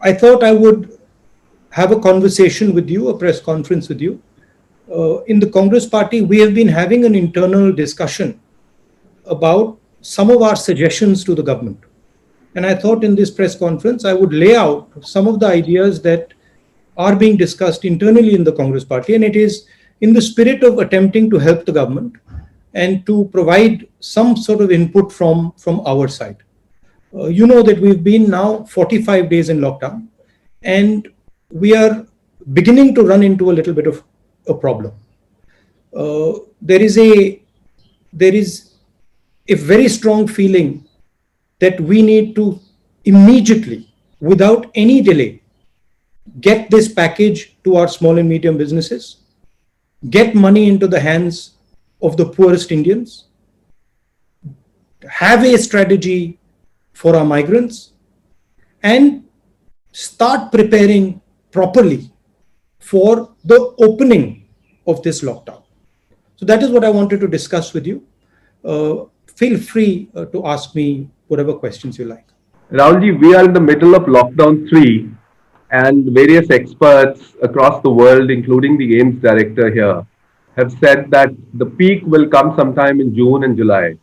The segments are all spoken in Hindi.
I thought I would have a conversation with you, a press conference with you. In the Congress party, we have been having an internal discussion about some of our suggestions to the government. And I thought in this press conference, I would lay out some of the ideas that are being discussed internally in the Congress party. And it is in the spirit of attempting to help the government and to provide some sort of input from our side. You know that we've been now 45 days in lockdown, and we are beginning to run into a little bit of a problem. There is a very strong feeling that we need to immediately, without any delay, get this package to our small and medium businesses, get money into the hands of the poorest Indians, have a strategy for our migrants, and start preparing properly for the opening of this lockdown. So that is what I wanted to discuss with you. Feel free to ask me whatever questions you like. Rahulji, we are in the middle of lockdown 3, and various experts across the world, including the AIIMS director here, have said that the peak will come sometime in June and July.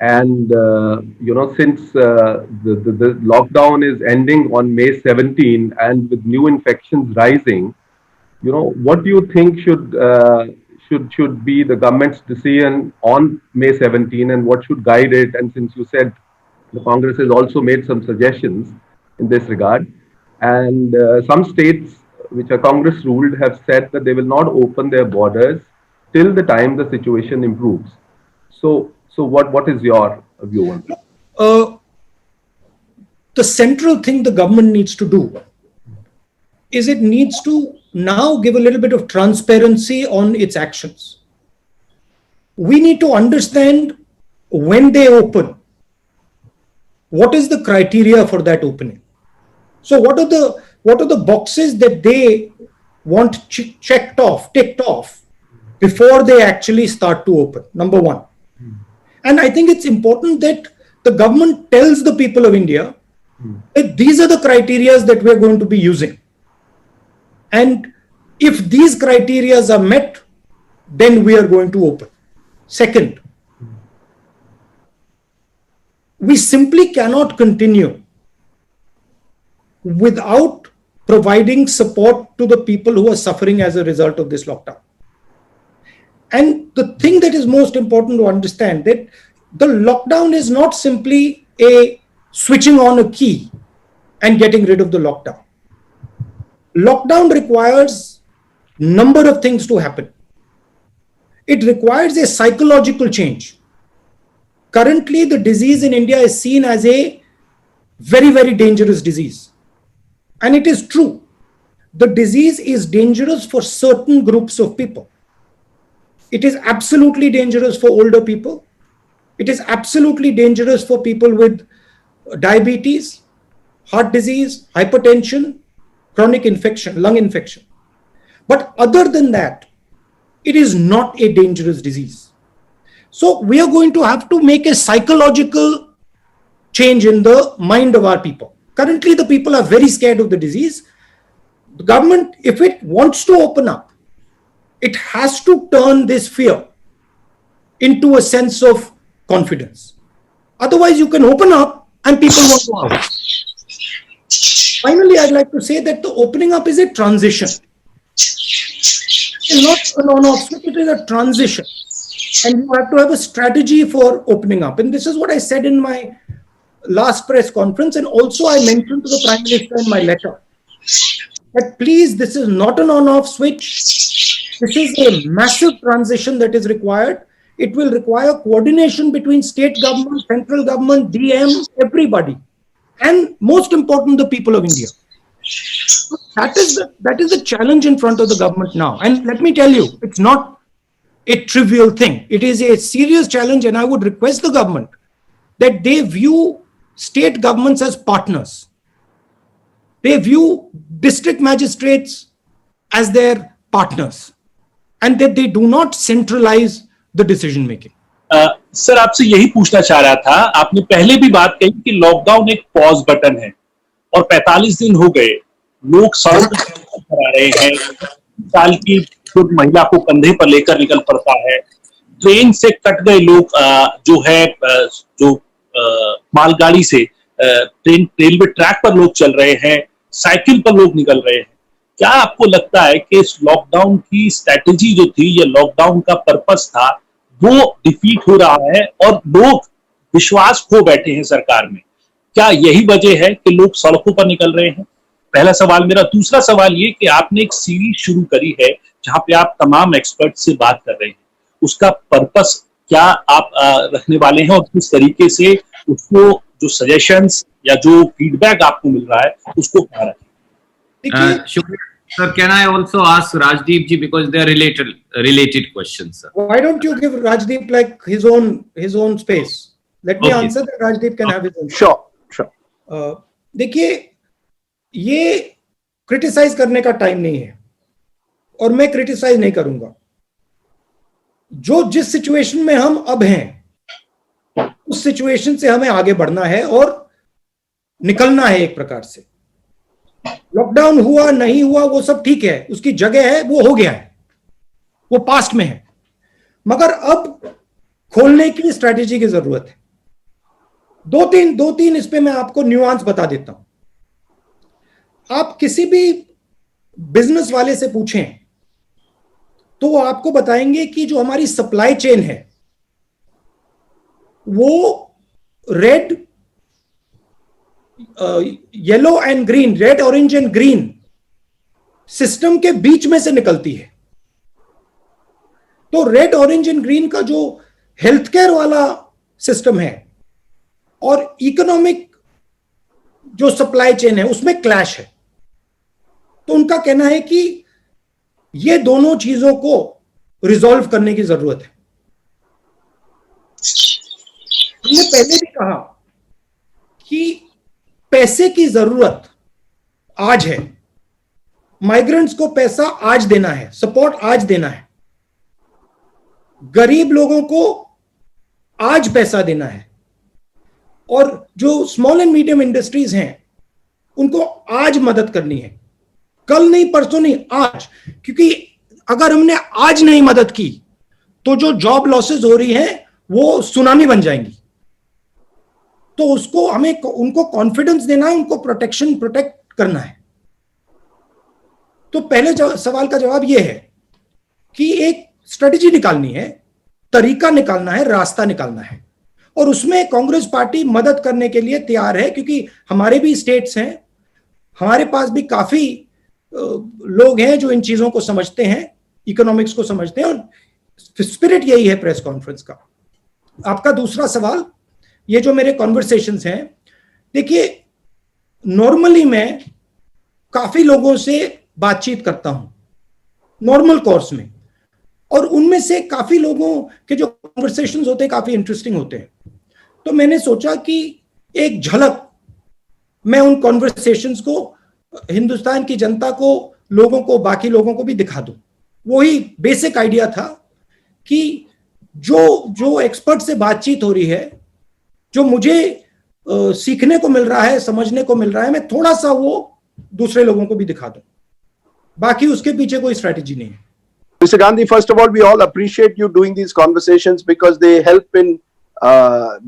And, since the lockdown is ending on May 17 and with new infections rising, what do you think should be the government's decision on May 17 and what should guide it? And since you said the Congress has also made some suggestions in this regard, and some states which are Congress ruled have said that they will not open their borders till the time the situation improves. So what is your view on that? The central thing the government needs to do is it needs to now give a little bit of transparency on its actions. We need to understand when they open, what is the criteria for that opening? So what are the boxes that they want ticked off before they actually start to open? Number one. And I think it's important that the government tells the people of India that these are the criteria that we're going to be using. And if these criteria are met, then we are going to open. Second, we simply cannot continue without providing support to the people who are suffering as a result of this lockdown. And the thing that is most important to understand that the lockdown is not simply a switching on a key and getting rid of the lockdown. Lockdown requires a number of things to happen. It requires a psychological change. Currently, the disease in India is seen as a very, very dangerous disease. And it is true. The disease is dangerous for certain groups of people. It is absolutely dangerous for older people. It is absolutely dangerous for people with diabetes, heart disease, hypertension, chronic infection, lung infection. But other than that, it is not a dangerous disease. So we are going to have to make a psychological change in the mind of our people. Currently, the people are very scared of the disease. The government, if it wants to open up, it has to turn this fear into a sense of confidence. Otherwise, you can open up and people won't go out. Finally, I'd like to say that the opening up is a transition. It's not an on-off switch, it is a transition. And you have to have a strategy for opening up. And this is what I said in my last press conference. And also I mentioned to the Prime Minister in my letter that please, this is not an on-off switch. This is a massive transition that is required. It will require coordination between state government, central government, DM, everybody. And most important, the people of India. So that is the challenge in front of the government now. And let me tell you, it's not a trivial thing. It is a serious challenge, and I would request the government that they view state governments as partners. They view district magistrates as their partners, and that they do not centralize the decision making. Sir, आपसे यही पूछना चाह रहा था, आपने पहले भी बात कही कि लॉकडाउन एक पॉज बटन है और 45 दिन हो गए, लोग सड़क पर आ रहे हैं, साल की जो महिला को कंधे पर लेकर निकल पड़ता है, ट्रेन से कट गए लोग, जो है जो मालगाड़ी से ट्रेन रेलवे ट्रैक पर लोग चल रहे हैं, साइकिल पर लोग निकल रहे हैं। क्या आपको लगता है कि इस लॉकडाउन की स्ट्रैटेजी जो थी, ये लॉकडाउन का पर्पस था, वो डिफीट हो रहा है और लोग विश्वास खो बैठे हैं सरकार में? क्या यही वजह है कि लोग सड़कों पर निकल रहे हैं? पहला सवाल मेरा। दूसरा सवाल ये कि आपने एक सीरीज शुरू करी है जहां पे आप तमाम एक्सपर्ट से बात कर रहे हैं, उसका पर्पस क्या आप रखने वाले हैं और किस तरीके से उसको, जो सजेशंस या जो फीडबैक आपको मिल रहा है, उसको कहाँ रखें? शुक्रिया sir. Can I also ask Rajdeep ji, because they are related questions, sir? Why don't you give Rajdeep like his own space? Let me answer that. Rajdeep can have his own. Sure. देखिए, ये क्रिटिसाइज करने का टाइम नहीं है और मैं क्रिटिसाइज नहीं करूंगा। जो जिस सिचुएशन में हम अब हैं, उस सिचुएशन से हमें आगे बढ़ना है और निकलना है एक प्रकार से। लॉकडाउन हुआ नहीं हुआ वो सब ठीक है, उसकी जगह है, वो हो गया है, वो पास्ट में है, मगर अब खोलने की स्ट्रैटेजी की जरूरत है। दो तीन इस पे मैं आपको न्यूआंस बता देता हूं। आप किसी भी बिजनेस वाले से पूछें तो वो आपको बताएंगे कि जो हमारी सप्लाई चेन है वो red, yellow and green, red orange and green system के बीच में से निकलती है। तो रेड ऑरेंज एंड ग्रीन का जो हेल्थ केयर वाला सिस्टम है और इकोनॉमिक जो सप्लाई चेन है उसमें क्लैश है। तो उनका कहना है कि ये दोनों चीजों को रिजॉल्व करने की जरूरत है। हमने पहले भी कहा कि पैसे की जरूरत आज है, माइग्रेंट्स को पैसा आज देना है, सपोर्ट आज देना है, गरीब लोगों को आज पैसा देना है, और जो स्मॉल एंड मीडियम इंडस्ट्रीज हैं उनको आज मदद करनी है, कल नहीं, परसों नहीं, आज। क्योंकि अगर हमने आज नहीं मदद की तो जो जॉब लॉसेस हो रही हैं वो सुनामी बन जाएंगी। तो उसको हमें उनको कॉन्फिडेंस देना है, उनको प्रोटेक्ट करना है। तो पहले सवाल का जवाब यह है कि एक स्ट्रेटेजी निकालनी है, तरीका निकालना है, रास्ता निकालना है, और उसमें कांग्रेस पार्टी मदद करने के लिए तैयार है। क्योंकि हमारे भी स्टेट्स हैं, हमारे पास भी काफी लोग हैं जो इन चीजों को समझते हैं, इकोनॉमिक्स को समझते हैं, और स्पिरिट यही है प्रेस कॉन्फ्रेंस का। आपका दूसरा सवाल, ये जो मेरे कॉन्वर्सेशंस हैं, देखिए नॉर्मली मैं काफी लोगों से बातचीत करता हूं नॉर्मल कोर्स में, और उनमें से काफी लोगों के जो कॉन्वर्सेशंस होते हैं काफी इंटरेस्टिंग होते हैं। तो मैंने सोचा कि एक झलक मैं उन कॉन्वर्सेशंस को हिंदुस्तान की जनता को, लोगों को, बाकी लोगों को भी दिखा दूं। वही बेसिक आइडिया था कि जो एक्सपर्ट से बातचीत हो रही है, जो मुझे सीखने को मिल रहा है, समझने को मिल रहा है, मैं थोड़ा सा वो दूसरे लोगों को भी दिखा दूं। बाकी उसके पीछे कोई स्ट्रेटेजी नहीं है। Mr. Gandhi, first of all, we all appreciate you doing these conversations because they help in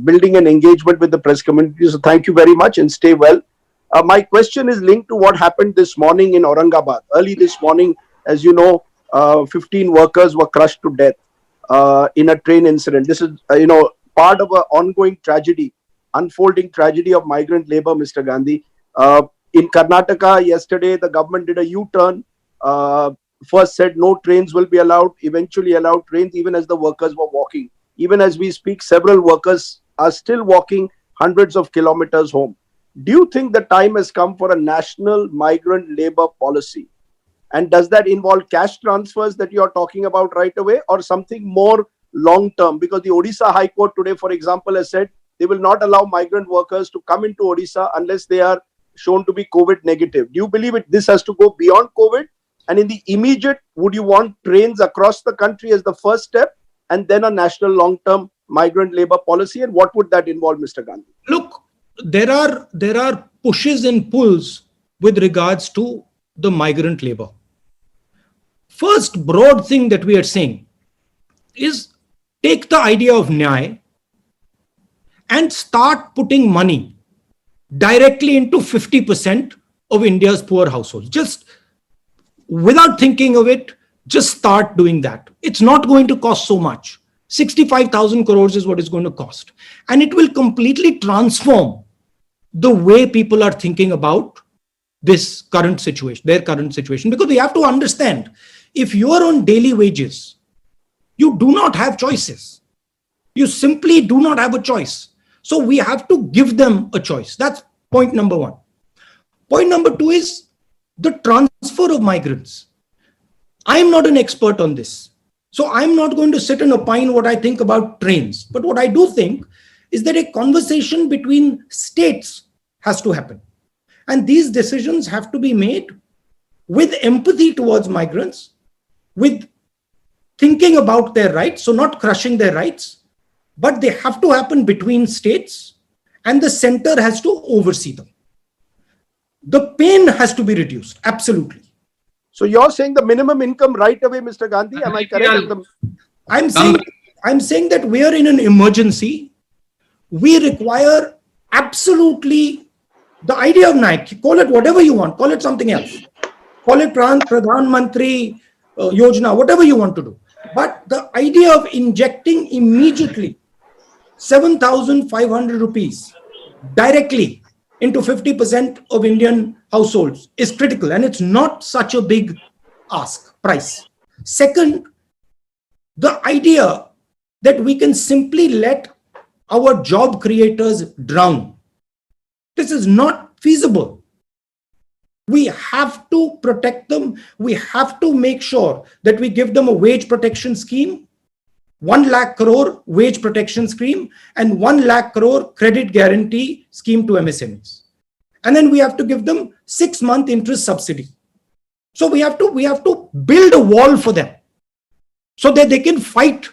building an engagement with the press community. So thank you very much and stay well. My question is linked to what happened this morning in Aurangabad. Early this morning, as you know, 15 workers were crushed to death in a train incident. This is, part of an ongoing tragedy, unfolding tragedy of migrant labor, Mr. Gandhi. In Karnataka, yesterday, the government did a U-turn. First said no trains will be allowed, eventually allowed trains even as the workers were walking. Even as we speak, several workers are still walking hundreds of kilometers home. Do you think the time has come for a national migrant labor policy? And does that involve cash transfers that you are talking about right away, or something more long term? Because the Odisha High Court today, for example, has said they will not allow migrant workers to come into Odisha unless they are shown to be COVID negative. Do you believe this has to go beyond COVID? And in the immediate, would you want trains across the country as the first step, and then a national long-term migrant labor policy? And what would that involve, Mr. Gandhi? Look, there are pushes and pulls with regards to the migrant labor. First broad thing that we are saying is take the idea of Nyay and start putting money directly into 50% of India's poor households. Just without thinking of it, just start doing that. It's not going to cost so much. 65,000 crores is what it's going to cost. And it will completely transform the way people are thinking about this current situation, their current situation. Because we have to understand, if you are on daily wages, you do not have choices. You simply do not have a choice. So we have to give them a choice. That's point number one. Point number two is the transfer of migrants. I am not an expert on this. So I'm not going to sit and opine what I think about trains. But what I do think is that a conversation between states has to happen. And these decisions have to be made with empathy towards migrants, with thinking about their rights, so not crushing their rights, but they have to happen between states, and the center has to oversee them. The pain has to be reduced, absolutely. So you're saying the minimum income right away, Mr. Gandhi? Am I correct? I'm saying that we are in an emergency. We require absolutely the idea of Nike. Call it whatever you want. Call it something else. Call it Pradhan Mantri Yojana, whatever you want to do. But the idea of injecting immediately 7,500 rupees directly into 50% of Indian households is critical, and it's not such a big price. Second, the idea that we can simply let our job creators drown. This is not feasible. We have to protect them. We have to make sure that we give them a wage protection scheme, 1 lakh crore wage protection scheme, and 1 lakh crore credit guarantee scheme to MSMEs. And then we have to give them 6-month interest subsidy. So we have to build a wall for them so that they can fight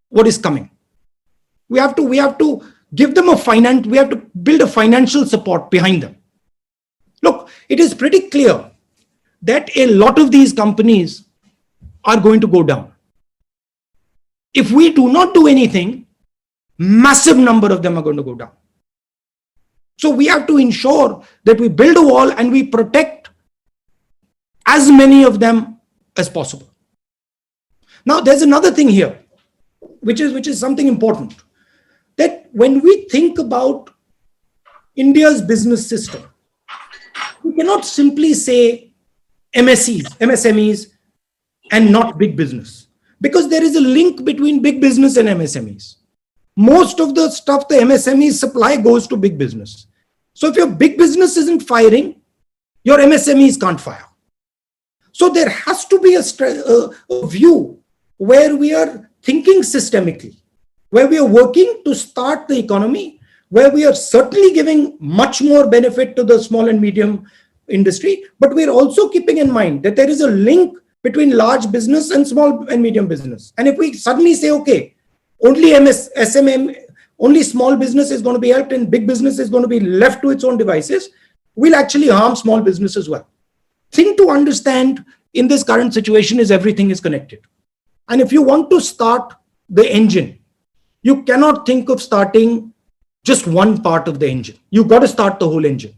what is coming. We have to give them we have to build a financial support behind them. Look, it is pretty clear that a lot of these companies are going to go down. If we do not do anything, massive number of them are going to go down. So we have to ensure that we build a wall and we protect as many of them as possible. Now, there's another thing here, which is something important, that when we think about India's business system, we cannot simply say MSMEs, and not big business, because there is a link between big business and MSMEs. Most of the stuff the MSMEs supply goes to big business. So if your big business isn't firing, your MSMEs can't fire. So there has to be a view where we are thinking systemically, where we are working to start the economy, where we are certainly giving much more benefit to the small and medium industry, but we're also keeping in mind that there is a link between large business and small and medium business. And if we suddenly say, okay, only SMM, only small business is going to be helped and big business is going to be left to its own devices, we'll actually harm small business as well. Thing to understand in this current situation is everything is connected. And if you want to start the engine, you cannot think of starting just one part of the engine. You've got to start the whole engine.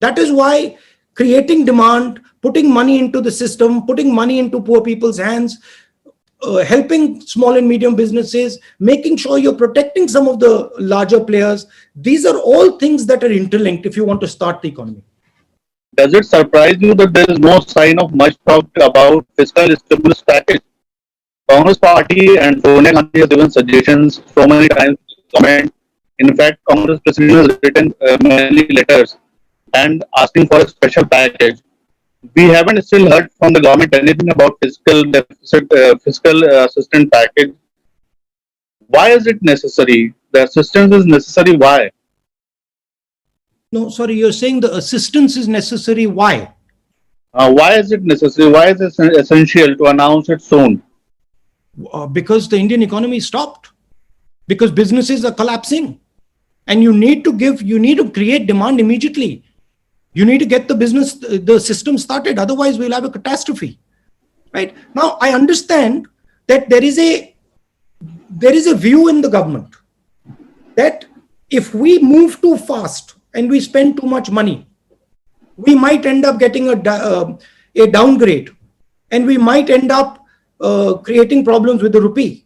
That is why creating demand, putting money into the system, putting money into poor people's hands, helping small and medium businesses, making sure you're protecting some of the larger players. These are all things that are interlinked if you want to start the economy. Does it surprise you that there is no sign of much talk about fiscal stimulus package? Congress party and Sonia Gandhi have given suggestions so many times to the government. In fact, Congress president has written many letters and asking for a special package. We haven't still heard from the government anything about fiscal assistance package. Why is it necessary? The assistance is necessary. Why? No, sorry, you're saying the assistance is necessary. Why? Why is it necessary? Why is it essential to announce it soon? Because the Indian economy stopped. Because businesses are collapsing. and you need to create demand immediately. You need to get the system started. Otherwise, we'll have a catastrophe. Right? Now, I understand that there is a view in the government that if we move too fast and we spend too much money, we might end up getting a downgrade, and we might end up creating problems with the rupee.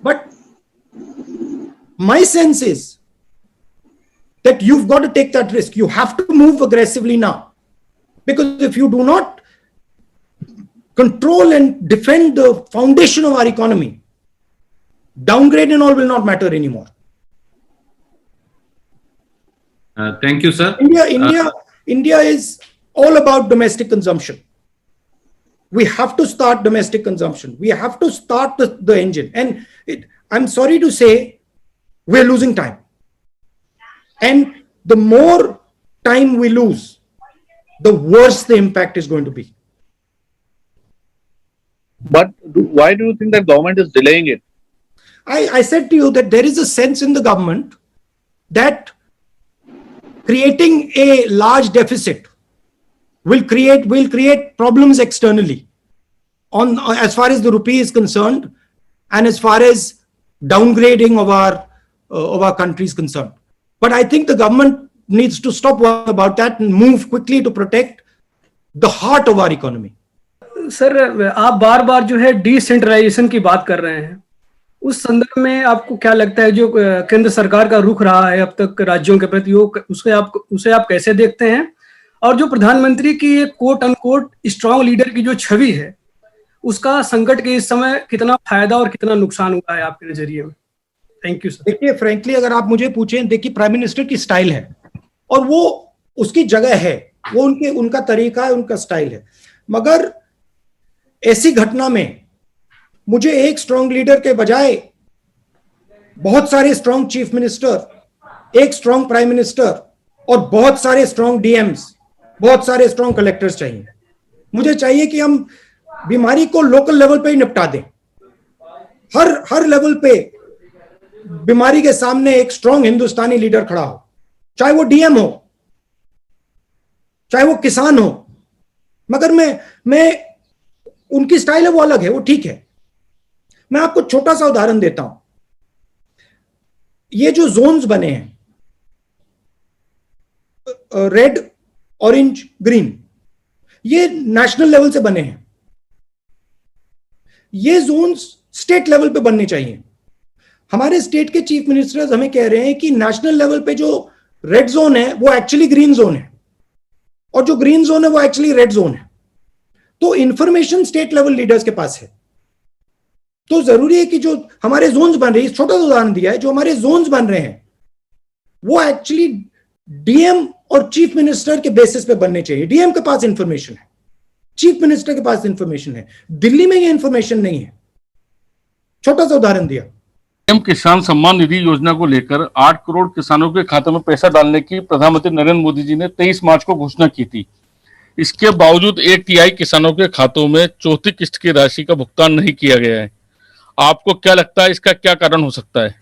But my sense is that you've got to take that risk. You have to move aggressively now, because if you do not control and defend the foundation of our economy, downgrade and all will not matter anymore. Thank you, sir. India is all about domestic consumption. We have to start domestic consumption. We have to start the engine. And I'm sorry to say, we're losing time. And the more time we lose, the worse the impact is going to be. But why do you think that government is delaying it? I said to you that there is a sense in the government that creating a large deficit will create problems externally as far as the rupee is concerned, and as far as downgrading of our country is concerned. But I think the government needs to stop worrying about that and move quickly to protect the heart of our economy. Sir, आप बार बार जो है डिसेंट्रलाइजेशन की बात कर रहे हैं, उस संदर्भ में आपको क्या लगता है जो केंद्र सरकार का रुख रहा है अब तक राज्यों के प्रति, उसे आप कैसे देखते हैं? और जो प्रधानमंत्री की एक कोट अनकोट स्ट्रांग लीडर की जो छवि है, उसका संकट के इस समय कितना फायदा और कितना नुकसान हुआ है आपके नजरिए में? Thank you sir. देखिए, फ्रैंकली अगर आप मुझे पूछें, देखिए प्राइम मिनिस्टर की स्टाइल है और वो उसकी जगह है, वो उनका तरीका है, उनका स्टाइल है, मगर ऐसी घटना में मुझे एक स्ट्रांग लीडर के बजाय बहुत सारे स्ट्रांग चीफ मिनिस्टर, एक स्ट्रांग प्राइम मिनिस्टर और बहुत सारे स्ट्रांग डीएम्स, बहुत सारे स्ट्रांग कलेक्टर्स चाहिए। मुझे चाहिए कि हम बीमारी को लोकल लेवल पे ही निपटा दें। हर लेवल पे बीमारी के सामने एक स्ट्रांग हिंदुस्तानी लीडर खड़ा हो, चाहे वो डीएम हो, चाहे वो किसान हो। मगर मैं उनकी स्टाइल है, वो अलग है, वो ठीक है। मैं आपको छोटा सा उदाहरण देता हूं। ये जो जोन्स बने हैं, रेड, ऑरेंज, ग्रीन, ये नेशनल लेवल से बने हैं। ये जोन्स स्टेट लेवल पे बनने चाहिए। हमारे स्टेट के चीफ मिनिस्टर्स हमें कह रहे हैं कि नेशनल लेवल पे जो रेड जोन है वो एक्चुअली ग्रीन जोन है, और जो ग्रीन जोन है वो एक्चुअली रेड जोन है। तो इंफॉर्मेशन स्टेट लेवल लीडर्स के पास है। तो जरूरी है कि जो हमारे जोन्स बन रहे हैं, छोटा सा उदाहरण दिया है, जो हमारे जोन्स बन रहे हैं वो एक्चुअली डीएम और चीफ मिनिस्टर के बेसिस पे बनने चाहिए। डीएम के पास इंफॉर्मेशन है, चीफ मिनिस्टर के पास इंफॉर्मेशन है, दिल्ली में ये इंफॉर्मेशन नहीं है। छोटा सा उदाहरण दिया। पीएम किसान सम्मान निधि योजना को लेकर 8 करोड़ किसानों के खातों में पैसा डालने की प्रधानमंत्री नरेंद्र मोदी जी ने 23 मार्च को घोषणा की थी। इसके बावजूद 1 तिहाई किसानों के खातों में चौथी किस्त की राशि का भुगतान नहीं किया गया है। आपको क्या लगता है, इसका क्या कारण हो सकता है?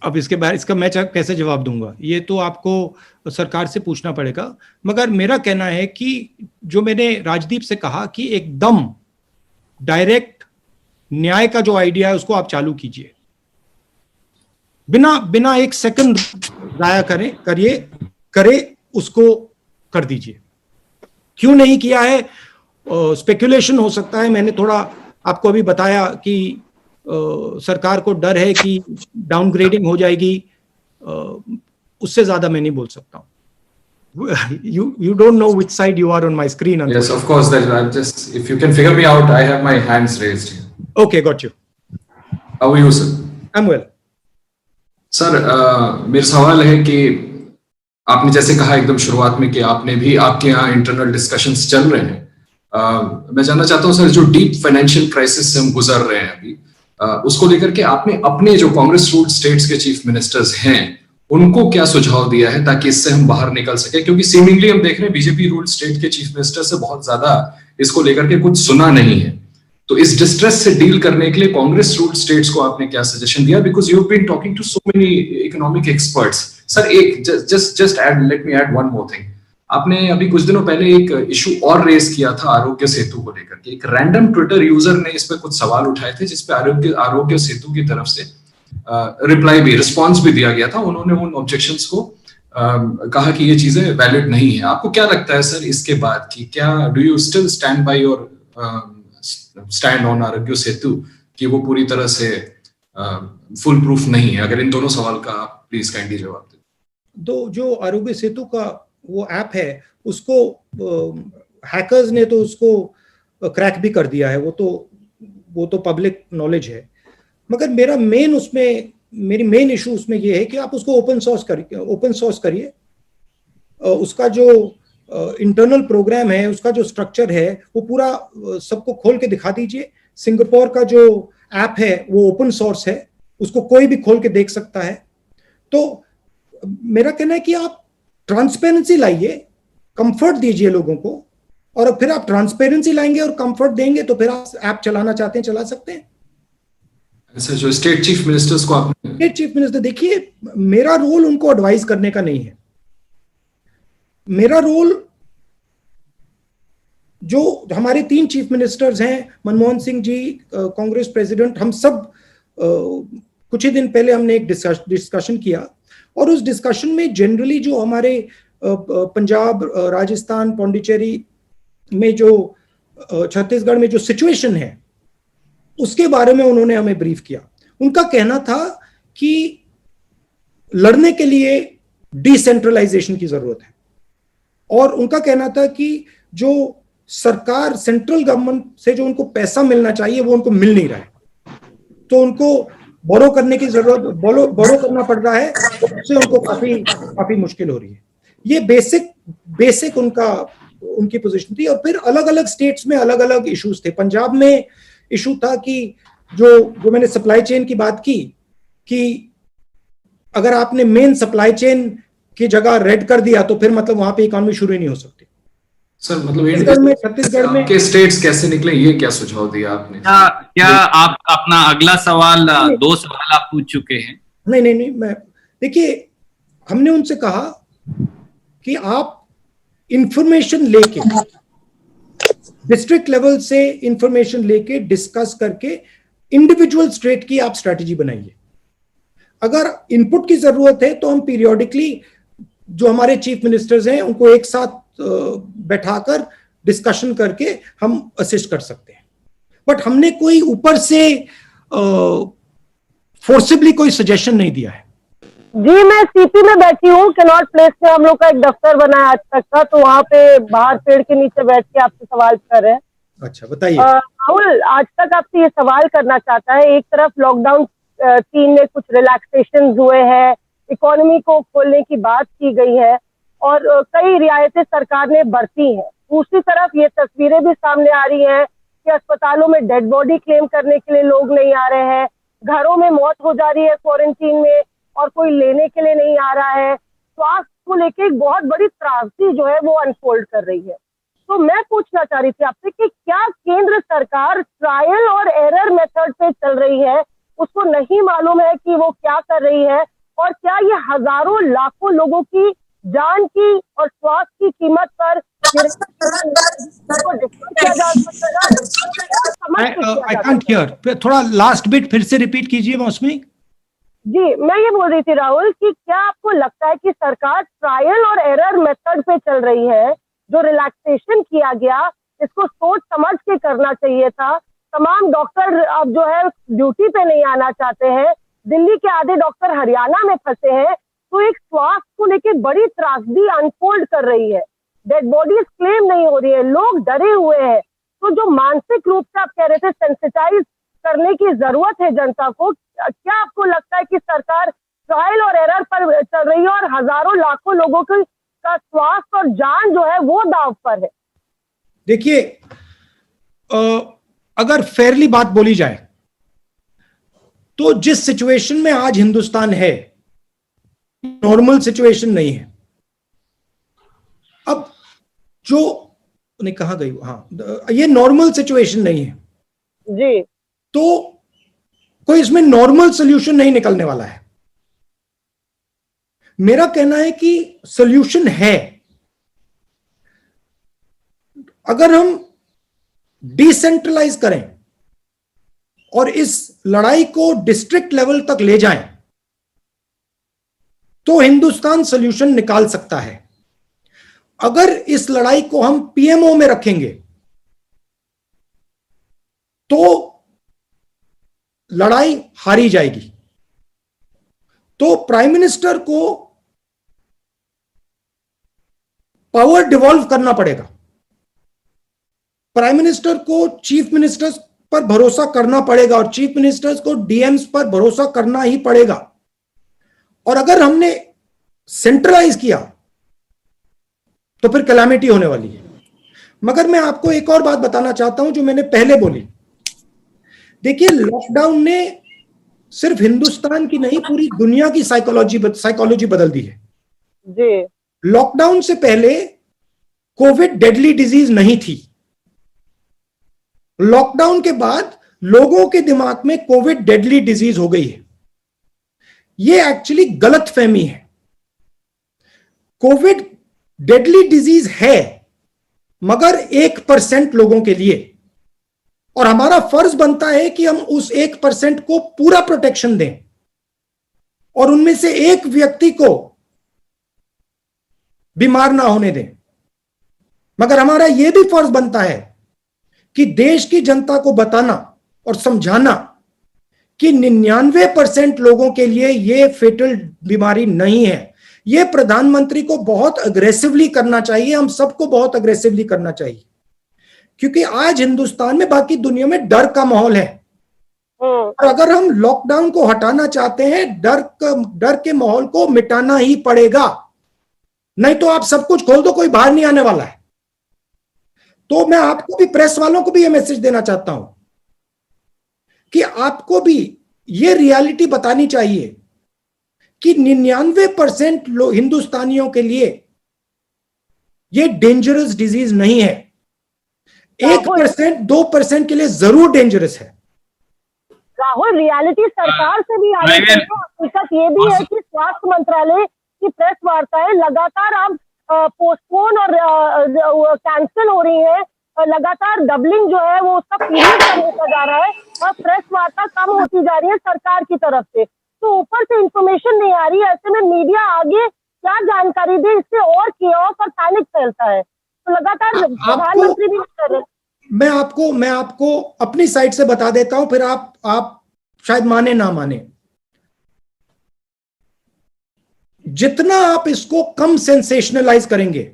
अब इसका मैं कैसे जवाब दूंगा, ये तो आपको सरकार से पूछना पड़ेगा। मगर मेरा कहना है कि जो मैंने राजदीप से कहा कि एकदम डायरेक्ट न्याय का जो आइडिया है उसको आप चालू कीजिए, बिना एक सेकंड जाया करे उसको कर दीजिए। क्यों नहीं किया है, स्पेकुलेशन हो सकता है। मैंने थोड़ा आपको अभी बताया कि सरकार को डर है कि डाउनग्रेडिंग हो जाएगी, उससे ज्यादा मैं नहीं बोल सकता हूँ। You don't know which side you are on my screen. Yes, of course. That I'm just, if you can figure me out, I have my hands raised here. Okay, got you. How are you, sir? I'm well. Sir, मेरा सवाल है कि आपने जैसे कहा एकदम शुरुआत में कि आपके यहाँ इंटरनल डिस्कशंस चल रहे हैं। मैं जानना चाहता हूँ सर, जो डीप फाइनेंशियल क्राइसिस से हम गुजर रहे हैं अभी, उसको लेकर के आपने अपने जो कांग्रेस रूल्ड स्टेट्स के चीफ मिनिस्टर्स हैं उनको क्या सुझाव दिया है ताकि इससे हम बाहर निकल सके? क्योंकि सीमिंगली हम देख रहे हैं बीजेपी रूल्ड स्टेट के चीफ मिनिस्टर से बहुत ज्यादा इसको लेकर के कुछ सुना नहीं है। तो इस डिस्ट्रेस से डील करने के लिए कांग्रेस रूल्ड स्टेट्स को आपने क्या सजेशन दिया? Because you have been talking to so many economic experts. Sir एक just add, let me add one more thing. आपने अभी कुछ दिनों पहले एक इशू और रेस किया था आरोग्य सेतु को लेकर के। एक रैंडम ट्विटर यूजर ने इस पे कुछ सवाल उठाए थे, जिसपे आरोग्य सेतु की तरफ से रिस्पॉन्स भी दिया गया था। उन्होंने उन ऑब्जेक्शंस को कहा कि ये चीजें वैलिड नहीं है। आपको क्या लगता है सर इसके बाद की, क्या do you still stand by your stand on Aarogya Setu कि वो पूरी तरह से फुल प्रूफ नहीं है? अगर इन दोनों सवाल का आप प्लीज काइंडली जवाब दें। तो जो आरोग्य सेतु का वो ऐप है, उसको हैकर्स ने तो उसको क्रैक भी कर दिया है, वो तो पब्लिक नॉलेज है। मगर मेरी मेन इशू उसमें ये है कि आप उसको ओपन सोर्स करिए। उसका जो इंटरनल प्रोग्राम है, उसका जो स्ट्रक्चर है, वो पूरा सबको खोल के दिखा दीजिए। सिंगापुर का जो ऐप है वो ओपन सोर्स है, उसको कोई भी खोल के देख सकता है। तो मेरा कहना है कि आप ट्रांसपेरेंसी लाइए, कंफर्ट दीजिए लोगों को, और फिर आप ट्रांसपेरेंसी लाएंगे और कंफर्ट देंगे तो फिर आप ऐप चलाना चाहते हैं चला सकते हैं। जो स्टेट चीफ मिनिस्टर्स को आपने स्टेट चीफ मिनिस्टर, देखिए मेरा रोल उनको एडवाइस करने का नहीं है। मेरा रोल, जो हमारे 3 चीफ मिनिस्टर्स हैं, मनमोहन सिंह जी कांग्रेस प्रेसिडेंट, हम सब कुछ ही दिन पहले हमने एक डिस्कशन किया, और उस डिस्कशन में जनरली जो हमारे पंजाब, राजस्थान, पौंडीचेरी में जो छत्तीसगढ़ में जो सिचुएशन है उसके बारे में उन्होंने हमें ब्रीफ किया। उनका कहना था कि लड़ने के लिए डिसेंट्रलाइजेशन की जरूरत है, और उनका कहना था कि जो सरकार, सेंट्रल गवर्नमेंट से जो उनको पैसा मिलना चाहिए वो उनको मिल नहीं रहा है, तो उनको बोरो करने की जरूरत, बोरो करना पड़ रहा है, उससे उनको काफी मुश्किल हो रही है। ये बेसिक उनकी पोजीशन थी। और फिर अलग अलग स्टेट्स में अलग अलग इश्यूज थे। पंजाब में इशू था कि जो मैंने सप्लाई चेन की बात की, कि अगर आपने मेन सप्लाई चेन की जगह रेड कर दिया तो फिर मतलब वहां पे इकोनॉमी शुरू ही नहीं हो सकती। सर मतलब छत्तीसगढ़ में आपके स्टेट्स कैसे निकले, ये क्या सुझाव दिया आपने? क्या आप अपना अगला सवाल, 2 सवाल आप पूछ चुके हैं? नहीं, मैं देखिए, हमने उनसे कहा कि आप इंफॉर्मेशन लेके, डिस्ट्रिक्ट लेवल से इंफॉर्मेशन लेके डिस्कस करके इंडिविजुअल स्टेट की आप स्ट्रेटजी बनाइए। अगर इनपुट की जरूरत है तो हम पीरियोडिकली जो हमारे चीफ मिनिस्टर्स हैं उनको एक साथ बैठाकर डिस्कशन करके हम असिस्ट कर सकते हैं। बट हमने कोई ऊपर से फोर्सिबली कोई सजेशन नहीं दिया है। जी, मैं सीपी में बैठी हूँ, कैनॉट प्लेस में हम लोग का एक दफ्तर बना है आज तक का, तो वहाँ पे बाहर पेड़ के नीचे बैठ के आपसे सवाल कर रहे हैं। अच्छा, बताइए। राहुल आज तक आपसे ये सवाल करना चाहता है, एक तरफ लॉकडाउन 3 में कुछ रिलैक्सेशन हुए हैं, इकोनॉमी को खोलने की बात की गई है और कई रियायतें सरकार ने बरती हैं। दूसरी तरफ ये तस्वीरें भी सामने आ रही हैं कि अस्पतालों में डेड बॉडी क्लेम करने के लिए लोग नहीं आ रहे हैं, घरों में मौत हो जा रही है क्वारंटीन में और कोई लेने के लिए नहीं आ रहा है। स्वास्थ्य को लेके एक बहुत बड़ी त्रासदी जो है वो अनफोल्ड कर रही है। तो मैं पूछना चाह रही थी आपसे कि क्या केंद्र सरकार ट्रायल और एरर मेथड पे चल रही है, उसको नहीं मालूम है कि वो क्या कर रही है, और क्या ये हजारों लाखों लोगों की जान की और स्वास्थ्य की कीमत पर आई कांट हियर, थोड़ा लास्ट बिट फिर से रिपीट कीजिए मौसमी जी। मैं ये बोल रही थी राहुल कि क्या आपको लगता है कि सरकार ट्रायल और एरर मेथड पे चल रही है? जो रिलैक्सेशन किया गया इसको सोच समझ के करना चाहिए था। तमाम डॉक्टर अब जो है ड्यूटी पे नहीं आना चाहते हैं, दिल्ली के आधे डॉक्टर हरियाणा में फंसे हैं, तो एक स्वास्थ्य को लेकर बड़ी त्रासदी अनफोल्ड कर रही है। डेड बॉडीज क्लेम नहीं हो रही है, लोग डरे हुए हैं। तो जो मानसिक रूप से आप कह रहे थे सेंसिटाइज करने की जरूरत है जनता को, क्या आपको लगता है कि सरकार ट्रायल और एरर पर चल रही है और हजारों लाखों लोगों का स्वास्थ्य और जान जो है वो दांव पर है? देखिए, अगर फेयरली बात बोली जाए तो जिस सिचुएशन में आज हिंदुस्तान है, नॉर्मल सिचुएशन नहीं है। अब जो नहीं, कहां गई, हाँ, ये नॉर्मल सिचुएशन नहीं है। जी। तो कोई इसमें नॉर्मल सोल्यूशन नहीं निकलने वाला है। मेरा कहना है कि सोल्यूशन है। अगर हम डिसेंट्रलाइज करें और इस लड़ाई को डिस्ट्रिक्ट लेवल तक ले जाएं, तो हिंदुस्तान सोल्यूशन निकाल सकता है। अगर इस लड़ाई को हम पीएमओ में रखेंगे तो लड़ाई हारी जाएगी। तो प्राइम मिनिस्टर को पावर डिवॉल्व करना पड़ेगा। प्राइम मिनिस्टर को चीफ मिनिस्टर्स पर भरोसा करना पड़ेगा और चीफ मिनिस्टर्स को डीएम्स पर भरोसा करना ही पड़ेगा। और अगर हमने सेंट्रलाइज किया तो फिर कैलामिटी होने वाली है। मगर मैं आपको एक और बात बताना चाहता हूं जो मैंने पहले बोली। देखिए, लॉकडाउन ने सिर्फ हिंदुस्तान की नहीं, पूरी दुनिया की साइकोलॉजी बदल दी है। जी। लॉकडाउन से पहले कोविड डेडली डिजीज नहीं थी। लॉकडाउन के बाद लोगों के दिमाग में कोविड डेडली डिजीज हो गई है। यह एक्चुअली गलत फहमी है। कोविड डेडली डिजीज है मगर 1% लोगों के लिए, और हमारा फर्ज बनता है कि हम उस 1% को पूरा प्रोटेक्शन दें और उनमें से एक व्यक्ति को बीमार ना होने दें। मगर हमारा यह भी फर्ज बनता है कि देश की जनता को बताना और समझाना कि 99% लोगों के लिए यह फेटल बीमारी नहीं है। यह प्रधानमंत्री को बहुत अग्रेसिवली करना चाहिए, हम सबको बहुत अग्रेसिवली करना चाहिए, क्योंकि आज हिंदुस्तान में, बाकी दुनिया में डर का माहौल है। और अगर हम लॉकडाउन को हटाना चाहते हैं, डर के माहौल को मिटाना ही पड़ेगा। नहीं तो आप सब कुछ खोल दो, कोई बाहर नहीं आने वाला है। तो मैं आपको भी, प्रेस वालों को भी यह मैसेज देना चाहता हूं कि आपको भी यह रियलिटी बतानी चाहिए कि 99% हिंदुस्तानियों के लिए यह डेंजरस डिजीज नहीं है। 1%, 2% के लिए जरूर डेंजरस है। राहुल, रियलिटी सरकार से भी आई है। हकीकत ये भी है कि स्वास्थ्य मंत्रालय की प्रेस वार्ताएं लगातार अब पोस्टपोन और कैंसिल हो रही है। लगातार डबलिंग जो है वो उसका पीरियड कम होता जा रहा है और प्रेस वार्ता कम होती जा रही है सरकार की तरफ से। तो ऊपर से इंफॉर्मेशन नहीं आ रही है। ऐसे में मीडिया आगे क्या जानकारी दे, इससे और कियोस और पैनिक फैलता है। तो लगातार प्रधानमंत्री भी कर रहे हैं। मैं आपको अपनी साइड से बता देता हूं, फिर आप शायद माने ना माने। जितना आप इसको कम सेंसेशनलाइज करेंगे,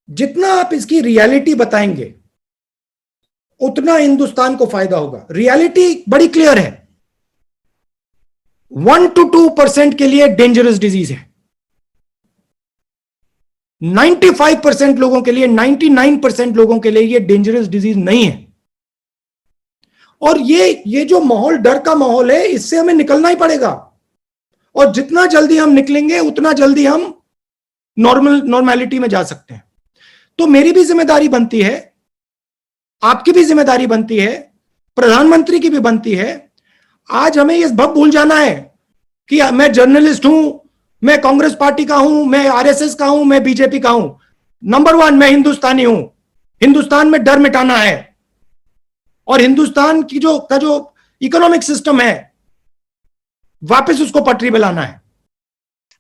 जितना आप इसकी रियलिटी बताएंगे, उतना हिंदुस्तान को फायदा होगा। रियलिटी बड़ी क्लियर है। 1 to 2% के लिए डेंजरस डिजीज है। 95% लोगों के लिए, 99% लोगों के लिए ये डेंजरस डिजीज नहीं है। और ये जो माहौल, डर का माहौल है, इससे हमें निकलना ही पड़ेगा। और जितना जल्दी हम निकलेंगे उतना जल्दी हम नॉर्मेलिटी में जा सकते हैं। तो मेरी भी जिम्मेदारी बनती है, आपकी भी जिम्मेदारी बनती है, प्रधानमंत्री की भी बनती है। आज हमें ये भूल जाना है कि मैं जर्नलिस्ट हूं, मैं कांग्रेस पार्टी का हूं, मैं आरएसएस का हूं, मैं बीजेपी का हूं। नंबर 1, मैं हिंदुस्तानी हूं। हिंदुस्तान में डर मिटाना है और हिंदुस्तान की जो इकोनॉमिक सिस्टम है, वापस उसको पटरी पे लाना है।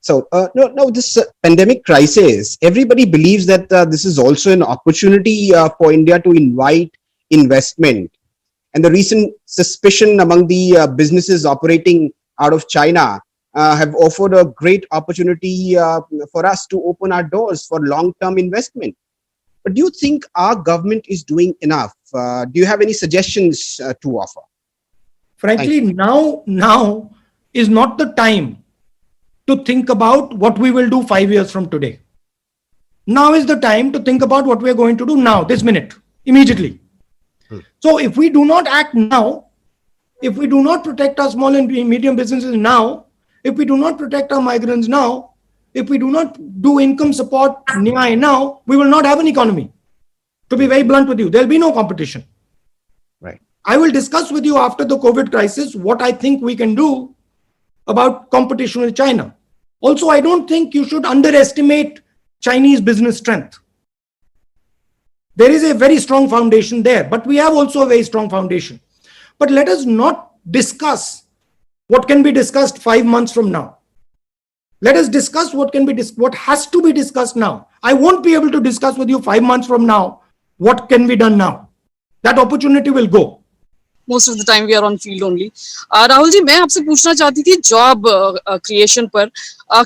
So, no, this pandemic crisis, everybody believes that this is also an opportunity for India to invite investment. And the recent suspicion among the businesses operating out of China have offered a great opportunity for us to open our doors for long-term investment. But do you think our government is doing enough? Do you have any suggestions to offer? Frankly, now is not the time to think about what we will do 5 years from today. Now is the time to think about what we are going to do now, this minute, immediately. So if we do not act now, if we do not protect our small and medium businesses now, if we do not protect our migrants now, if we do not do income support now, we will not have an economy. To be very blunt with you, there will be no competition. I will discuss with you after the COVID crisis what I think we can do about competition with China. Also, I don't think you should underestimate Chinese business strength. There is a very strong foundation there, but we have also a very strong foundation. But let us not discuss what can be discussed 5 months from now. Let us discuss what has to be discussed now. I won't be able to discuss with you 5 months from now what can be done now. That opportunity will go. Most of the time we are on field only. Rahul ji, मैं आपसे पूछना चाहती थी जॉब क्रिएशन पर,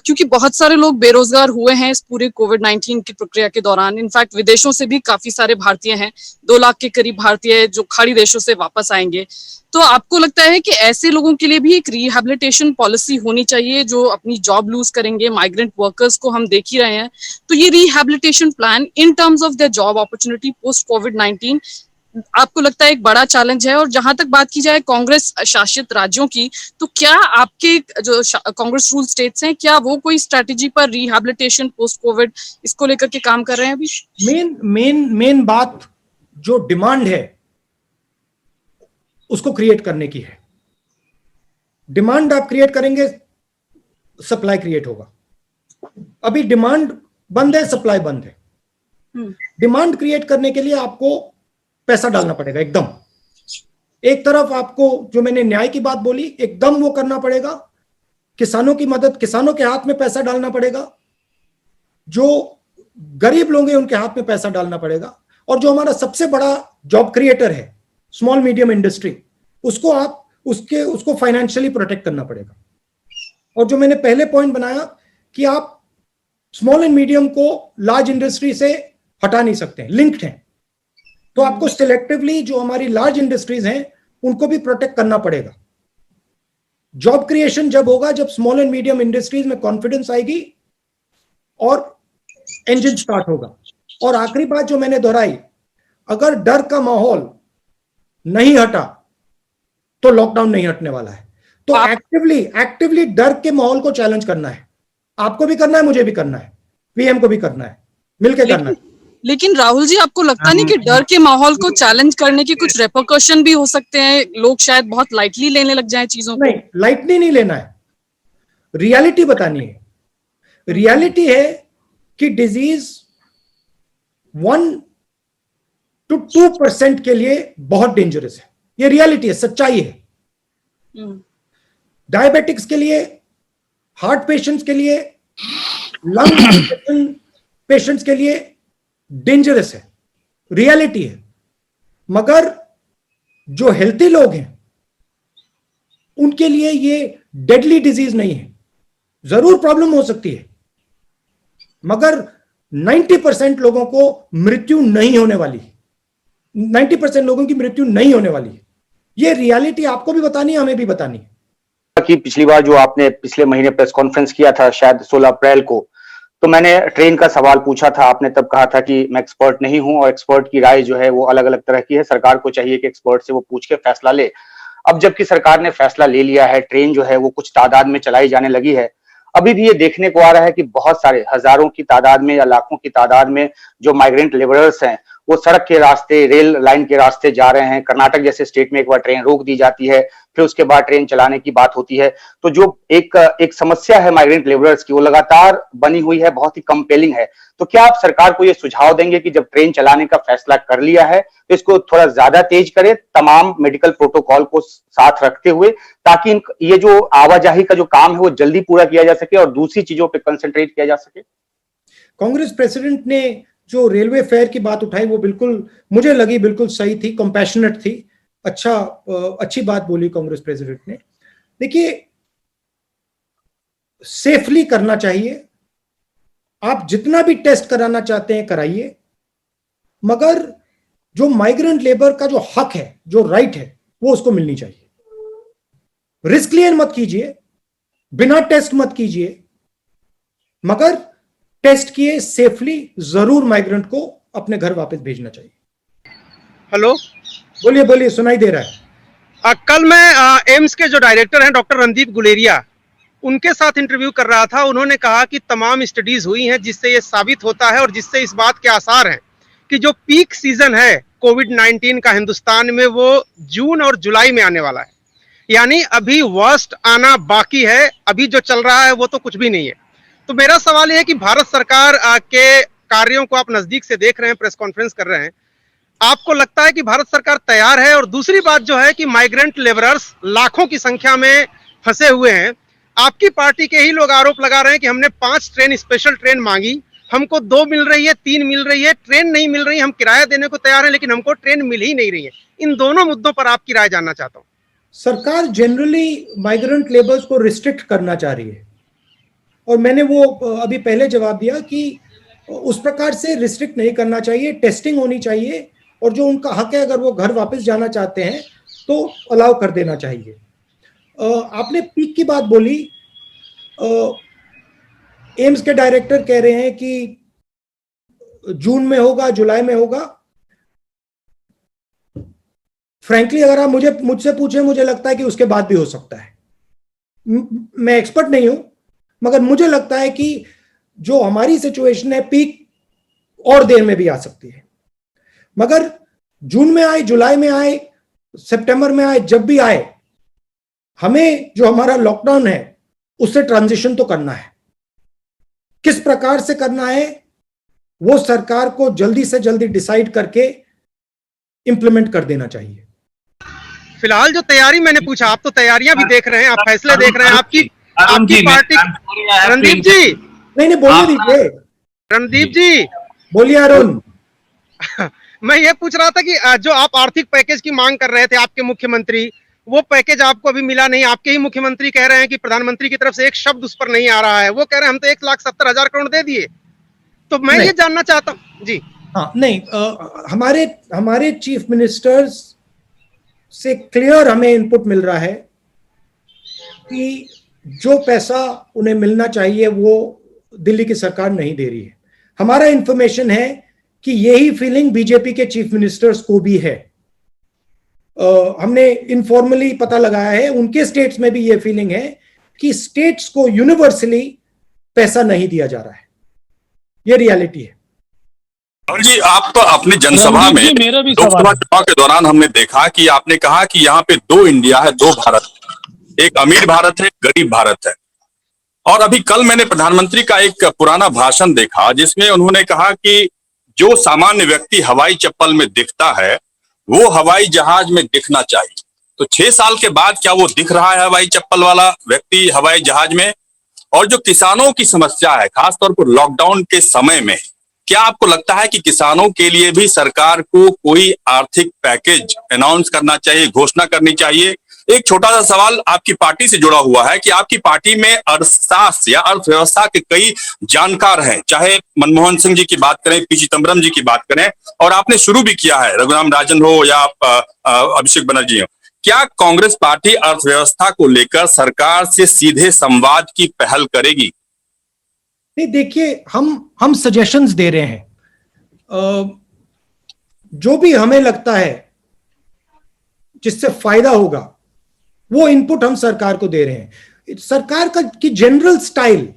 क्योंकि बहुत सारे लोग बेरोजगार हुए हैं इस पूरे कोविड-19 की प्रक्रिया के दौरान. इनफैक्ट विदेशों से भी काफी सारे भारतीय हैं, 2 लाख के करीब भारतीय जो खाड़ी देशों से वापस आएंगे. तो आपको लगता है कि ऐसे लोगों के लिए भी एक रिहैबिलिटेशन पॉलिसी होनी चाहिए जो अपनी जॉब लूज करेंगे? माइग्रेंट वर्कर्स को हम देख ही रहे हैं. तो ये rehabilitation plan in terms of their job opportunity post कोविड-19 आपको लगता है एक बड़ा चैलेंज है? और जहां तक बात की जाए कांग्रेस शासित राज्यों की, तो क्या आपके जो कांग्रेस रूल स्टेट्स हैं, क्या वो कोई स्ट्रेटेजी पर रिहैबिलिटेशन पोस्ट कोविड इसको लेकर के काम कर रहे हैं अभी? मेन बात जो डिमांड है उसको क्रिएट करने की है. डिमांड आप क्रिएट करेंगे, सप्लाई क्रिएट होगा. अभी डिमांड बंद है, सप्लाई बंद है. डिमांड क्रिएट करने के लिए आपको पैसा डालना पड़ेगा. एकदम एक तरफ आपको, जो मैंने न्याय की बात बोली, एकदम वो करना पड़ेगा. किसानों की मदद, किसानों के हाथ में पैसा डालना पड़ेगा. जो गरीब लोग हैं उनके हाथ में पैसा डालना पड़ेगा. और जो हमारा सबसे बड़ा जॉब क्रिएटर है, स्मॉल मीडियम इंडस्ट्री, उसको फाइनेंशियली प्रोटेक्ट करना पड़ेगा. और जो मैंने पहले पॉइंट बनाया कि आप स्मॉल एंड मीडियम को लार्ज इंडस्ट्री से हटा नहीं सकते, लिंक्ड हैं. तो आपको सिलेक्टिवली जो हमारी लार्ज इंडस्ट्रीज हैं उनको भी प्रोटेक्ट करना पड़ेगा. जॉब क्रिएशन जब होगा जब स्मॉल एंड मीडियम इंडस्ट्रीज में कॉन्फिडेंस आएगी और इंजन स्टार्ट होगा. और आखिरी बात जो मैंने दोहराई, अगर डर का माहौल नहीं हटा तो लॉकडाउन नहीं हटने वाला है. तो एक्टिवली डर के माहौल को चैलेंज करना है. आपको भी करना है, मुझे भी करना है, पीएम को भी करना है, मिलकर करना है. लेकिन राहुल जी, आपको लगता नहीं कि डर के माहौल को चैलेंज करने के कुछ रेपरकशन भी हो सकते हैं? लोग शायद बहुत लाइटली लेने लग जाएं चीजों को. नहीं, लाइटली नहीं लेना है, रियलिटी बतानी है. रियलिटी है कि डिजीज 1 to 2% के लिए बहुत डेंजरस है. ये रियलिटी है, सच्चाई है. डायबिटिक्स के लिए, हार्ट पेशेंट्स के लिए, लंग पेशेंट्स के लिए डेंजरस है, रियलिटी है. मगर जो हेल्थी लोग हैं उनके लिए ये डेडली डिजीज नहीं है. जरूर प्रॉब्लम हो सकती है, मगर 90% लोगों को मृत्यु नहीं होने वाली. 90% लोगों की मृत्यु नहीं होने वाली है. ये रियलिटी आपको भी बतानी है, हमें भी बतानी है. कि पिछली बार जो आपने पिछले महीने प्रेस कॉन्फ्रेंस किया था, शायद 16 अप्रैल को, तो मैंने ट्रेन का सवाल पूछा था. आपने तब कहा था कि मैं एक्सपर्ट नहीं हूं और एक्सपर्ट की राय जो है वो अलग अलग तरह की है, सरकार को चाहिए कि एक्सपर्ट से वो पूछ के फैसला ले. अब जबकि सरकार ने फैसला ले लिया है, ट्रेन जो है वो कुछ तादाद में चलाई जाने लगी है, अभी भी ये देखने को आ रहा है कि बहुत सारे हजारों की तादाद में या लाखों की तादाद में जो माइग्रेंट लेबरर्स हैं वो सड़क के रास्ते, रेल लाइन के रास्ते जा रहे हैं. कर्नाटक जैसे स्टेट में एक बार ट्रेन रोक दी जाती है, फिर उसके बाद ट्रेन चलाने की बात होती है. तो जो एक समस्या है माइग्रेंट लेबरर्स की, वो लगातार बनी हुई है, बहुत ही कंपेलिंग है. तो क्या आप सरकार को ये सुझाव देंगे कि जब ट्रेन चलाने का फैसला कर लिया है तो इसको थोड़ा ज्यादा तेज करे, तमाम मेडिकल प्रोटोकॉल को साथ रखते हुए, ताकि ये जो आवाजाही का जो काम है वो जल्दी पूरा किया जा सके और दूसरी चीजों पर कंसंट्रेट किया जा सके? कांग्रेस प्रेसिडेंट ने जो रेलवे फेयर की बात उठाई वो बिल्कुल मुझे लगी बिल्कुल सही थी, कंपैशनेट थी. अच्छी बात बोली कांग्रेस प्रेसिडेंट ने. देखिए, सेफली करना चाहिए. आप जितना भी टेस्ट कराना चाहते हैं कराइए, मगर जो माइग्रेंट लेबर का जो हक है, जो राइट है, वो उसको मिलनी चाहिए. रिस्क लिए मत कीजिए, बिना टेस्ट मत कीजिए, मगर टेस्ट किए सेफली जरूर माइग्रेंट को अपने घर वापस भेजना चाहिए. हेलो, बोलिए बोलिए, सुनाई दे रहा है. कल मैं एम्स के जो डायरेक्टर हैं डॉक्टर रणदीप गुलेरिया, उनके साथ इंटरव्यू कर रहा था. उन्होंने कहा कि तमाम स्टडीज हुई हैं जिससे ये साबित होता है और जिससे इस बात के आसार हैं कि जो पीक सीजन है कोविड-19 का हिंदुस्तान में वो जून और जुलाई में आने वाला है। यानी अभी वर्स्ट आना बाकी है, अभी जो चल रहा है वो तो कुछ भी नहीं है। तो मेरा सवाल ये है कि भारत सरकार के कार्यों को आप नजदीक से देख रहे हैं, प्रेस कॉन्फ्रेंस कर रहे हैं, आपको लगता है कि भारत सरकार तैयार है? और दूसरी बात जो है कि माइग्रेंट लेबरर्स लाखों की संख्या में फंसे हुए हैं, आपकी पार्टी के ही लोग आरोप लगा रहे हैं कि हमने 5 ट्रेन स्पेशल ट्रेन मांगी, हमको 2 मिल रही है, 3 मिल रही है, ट्रेन नहीं मिल रही, हम किराया देने को तैयार हैं लेकिन हमको ट्रेन मिल ही नहीं रही है। इन दोनों मुद्दों पर आपकी राय जानना चाहता हूँ। सरकार जनरली माइग्रेंट लेबर्स को रिस्ट्रिक्ट करना चाह रही है, और मैंने वो अभी पहले जवाब दिया कि उस प्रकार से रिस्ट्रिक्ट नहीं करना चाहिए, टेस्टिंग होनी चाहिए, और जो उनका हक है अगर वो घर वापस जाना चाहते हैं तो अलाउ कर देना चाहिए। आपने पीक की बात बोली, एम्स के डायरेक्टर कह रहे हैं कि जून में होगा, जुलाई में होगा। फ्रैंकली अगर आप मुझसे पूछे, मुझे लगता है कि उसके बाद भी हो सकता है। मैं एक्सपर्ट नहीं हूं, मगर मुझे लगता है कि जो हमारी सिचुएशन है, पीक और देर में भी आ सकती है। मगर जून में आए, जुलाई में आए, सितंबर में आए, जब भी आए, हमें जो हमारा लॉकडाउन है उससे ट्रांजिशन तो करना है। किस प्रकार से करना है वो सरकार को जल्दी से जल्दी डिसाइड करके इंप्लीमेंट कर देना चाहिए। फिलहाल जो तैयारी मैंने पूछा, आप तो तैयारियां भी देख रहे हैं, आप फैसले देख रहे हैं, आपकी पार्टी। रणदीप जी, नहीं बोलने दीजिए। रणदीप जी बोलिए। अरुण, मैं ये पूछ रहा था कि जो आप आर्थिक पैकेज की मांग कर रहे थे आपके मुख्यमंत्री, वो पैकेज आपको अभी मिला नहीं। आपके ही मुख्यमंत्री कह रहे हैं कि प्रधानमंत्री की तरफ से एक शब्द उस पर नहीं आ रहा है। वो कह रहे हैं हम तो 1,70,000 करोड़ दे दिए। तो मैं ये जानना चाहता हूँ जी। हाँ, नहीं, हमारे चीफ मिनिस्टर्स से क्लियर हमें इनपुट मिल रहा है कि जो पैसा उन्हें मिलना चाहिए वो दिल्ली की सरकार नहीं दे रही है। हमारा इंफॉर्मेशन है कि यही फीलिंग बीजेपी के चीफ मिनिस्टर्स को भी है। हमने इनफॉर्मली पता लगाया है, उनके स्टेट्स में भी ये फीलिंग है कि स्टेट्स को यूनिवर्सली पैसा नहीं दिया जा रहा है। ये रियलिटी है। और जी, आप तो अपनी जनसभा में लोकसभा चुनाव के दौरान हमने देखा कि आपने कहा कि यहाँ पे 2 इंडिया है, 2 भारत, एक अमीर भारत है, गरीब भारत है। और अभी कल मैंने प्रधानमंत्री का एक पुराना भाषण देखा जिसमें उन्होंने कहा कि जो सामान्य व्यक्ति हवाई चप्पल में दिखता है वो हवाई जहाज में दिखना चाहिए। तो 6 साल के बाद क्या वो दिख रहा है हवाई चप्पल वाला व्यक्ति हवाई जहाज में? और जो किसानों की समस्या है खासतौर पर लॉकडाउन के समय में, क्या आपको लगता है कि किसानों के लिए भी सरकार को कोई आर्थिक पैकेज अनाउंस करना चाहिए, घोषणा करनी चाहिए? एक छोटा सा सवाल आपकी पार्टी से जुड़ा हुआ है कि आपकी पार्टी में अर्थशास्त्र या अर्थव्यवस्था के कई जानकार हैं, चाहे मनमोहन सिंह जी की बात करें, पी चिदम्बरम जी की बात करें, और आपने शुरू भी किया है, रघुराम राजन हो या अभिषेक बनर्जी हो। क्या कांग्रेस पार्टी अर्थव्यवस्था को लेकर सरकार से सीधे संवाद की पहल करेगी? नहीं, देखिए, हम सजेशंस दे रहे हैं। जो भी हमें लगता है जिससे फायदा होगा वो इनपुट हम सरकार को दे रहे हैं। सरकार की जनरल स्टाइल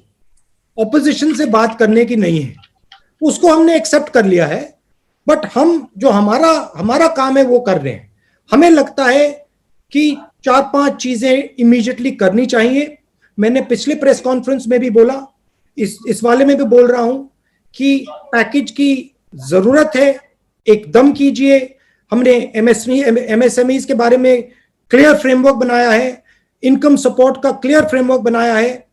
ऑपोजिशन से बात करने की नहीं है, उसको हमने एक्सेप्ट कर लिया है। बट हम जो हमारा काम है वो कर रहे हैं। हमें लगता है कि 4-5 चीजें इमीडिएटली करनी चाहिए। मैंने पिछले प्रेस कॉन्फ्रेंस में भी बोला, इस वाले में भी बोल रहा हूं कि पैकेज की जरूरत है, एकदम कीजिए। हमने एमएसएमईज के बारे में क्लियर फ्रेमवर्क बनाया है, इनकम सपोर्ट का क्लियर फ्रेमवर्क बनाया है।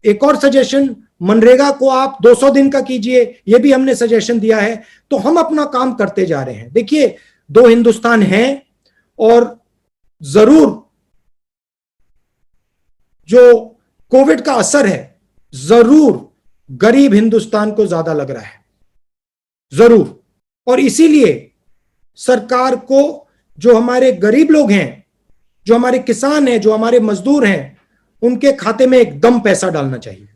एक और सजेशन, मनरेगा को आप 200 दिन का कीजिए, ये भी हमने सजेशन दिया है। तो हम अपना काम करते जा रहे हैं। देखिए, 2 हिंदुस्तान हैं, और जरूर जो कोविड का असर है जरूर गरीब हिंदुस्तान को ज्यादा लग रहा है, जरूर। और इसीलिए सरकार को जो हमारे गरीब लोग हैं, जो हमारे किसान हैं, जो हमारे मजदूर हैं, उनके खाते में एकदम पैसा डालना चाहिए।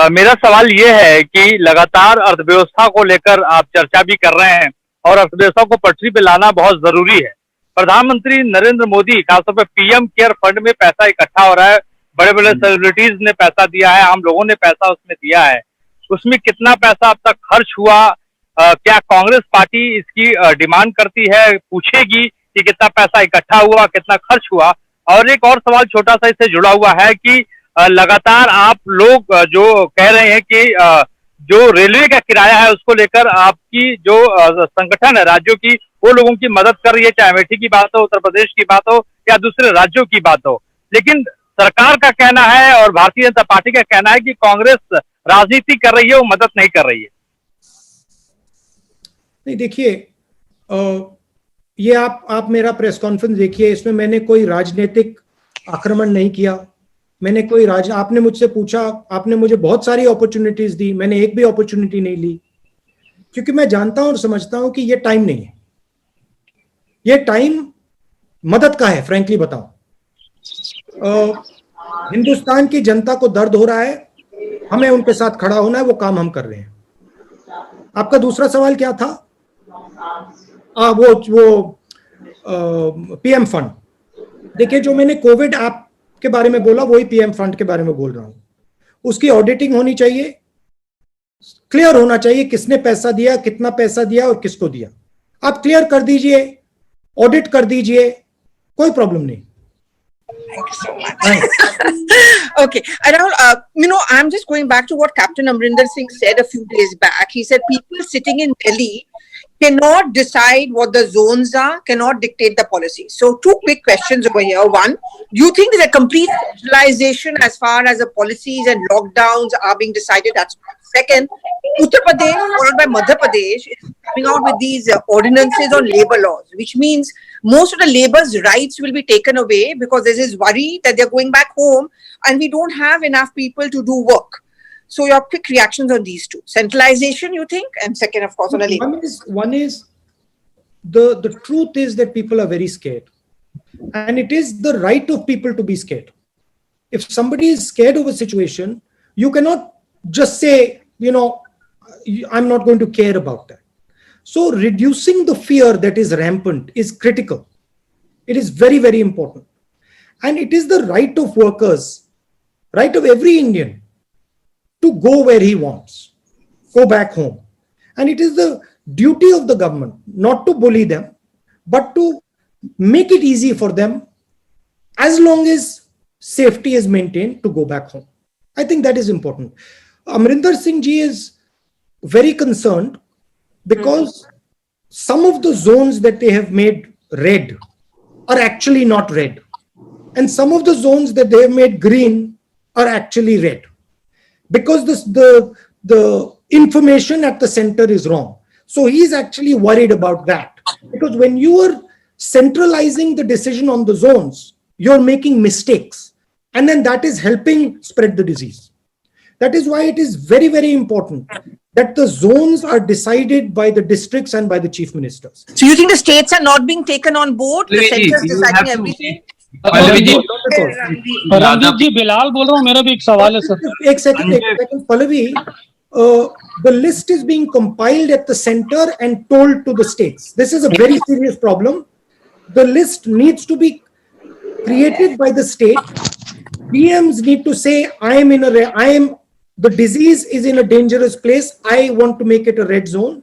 मेरा सवाल ये है कि लगातार अर्थव्यवस्था को लेकर आप चर्चा भी कर रहे हैं और अर्थव्यवस्था को पटरी पे लाना बहुत जरूरी है। प्रधानमंत्री नरेंद्र मोदी खासतौर पर पीएम केयर फंड में पैसा इकट्ठा हो रहा है, बड़े बड़े सेलिब्रिटीज ने पैसा दिया है, आम लोगों ने पैसा उसमें दिया है। उसमें कितना पैसा अब तक खर्च हुआ, क्या कांग्रेस पार्टी इसकी डिमांड करती है, पूछेगी कि कितना पैसा इकट्ठा हुआ, कितना खर्च हुआ? और एक और सवाल छोटा सा इससे जुड़ा हुआ है कि लगातार आप लोग जो कह रहे हैं कि जो रेलवे का किराया है उसको लेकर आपकी जो संगठन है राज्यों की, वो लोगों की मदद कर रही है, चाहे अमेठी की बात हो, उत्तर प्रदेश की बात हो या दूसरे राज्यों की बात हो। लेकिन सरकार का कहना है और भारतीय जनता पार्टी का कहना है कि कांग्रेस राजनीति कर रही है, वो मदद नहीं कर रही है। नहीं, देखिए, ये आप मेरा प्रेस कॉन्फ्रेंस देखिए, इसमें मैंने कोई राजनीतिक आक्रमण नहीं किया। मैंने कोई आपने मुझसे पूछा, आपने मुझे बहुत सारी अपॉर्चुनिटीज दी, मैंने एक भी अपॉर्चुनिटी नहीं ली, क्योंकि मैं जानता हूं और समझता हूं कि ये टाइम नहीं है। ये टाइम मदद का है, फ्रैंकली बताऊं। हिंदुस्तान की जनता को दर्द हो रहा है, हमें उनके साथ खड़ा होना है, वो काम हम कर रहे हैं। आपका दूसरा सवाल क्या था? वो पीएम फंड। देखिए, जो मैंने कोविड ऐप के बारे में बोला वही पीएम फंड के बारे में बोल रहा हूं। उसकी ऑडिटिंग होनी चाहिए, क्लियर होना चाहिए किसने पैसा दिया, कितना पैसा दिया और किसको दिया। आप क्लियर कर दीजिए, ऑडिट कर दीजिए, कोई प्रॉब्लम नहीं। Thank you so much. Okay, Rahul, I'm just going back to what Captain Amrinder Singh said a few days back. He said people sitting in Delhi cannot decide what the zones are, cannot dictate the policy. So, two quick questions over here. One, do you think there's a complete centralization as far as the policies and lockdowns are being decided? That's one. Second, Uttar Pradesh followed by Madhya Pradesh is coming out with these ordinances on labor laws, which means most of the labor's rights will be taken away because there's this worry that they're going back home and we don't have enough people to do work. So your quick reactions on these two. Centralization, you think? And second, of course, on the labor. One is the truth is that people are very scared. And it is the right of people to be scared. If somebody is scared of a situation, you cannot just say, I'm not going to care about that. So reducing the fear that is rampant is critical. It is very, very important. And it is the right of workers, right of every Indian to go where he wants, go back home. And it is the duty of the government not to bully them, but to make it easy for them as long as safety is maintained to go back home. I think that is important. Amrinder Singh ji is very concerned because some of the zones that they have made red are actually not red. And some of the zones that they have made green are actually red. Because the information at the center is wrong. So he's actually worried about that. Because when you are centralizing the decision on the zones, you're making mistakes. And then that is helping spread the disease. That is why it is very, very important that the zones are decided by the districts and by the chief ministers. So you think the states are not being taken on board? The centers deciding everything? Randeep जी, बिलाल बोल रहा हूँ, मेरा भी एक सवाल है सर। एक second Pallavi, the list is being compiled at the center and told to the states. This is a very serious problem. The list needs to be created by the state. PMs need to say, the disease is in a dangerous place. I want to make it a red zone.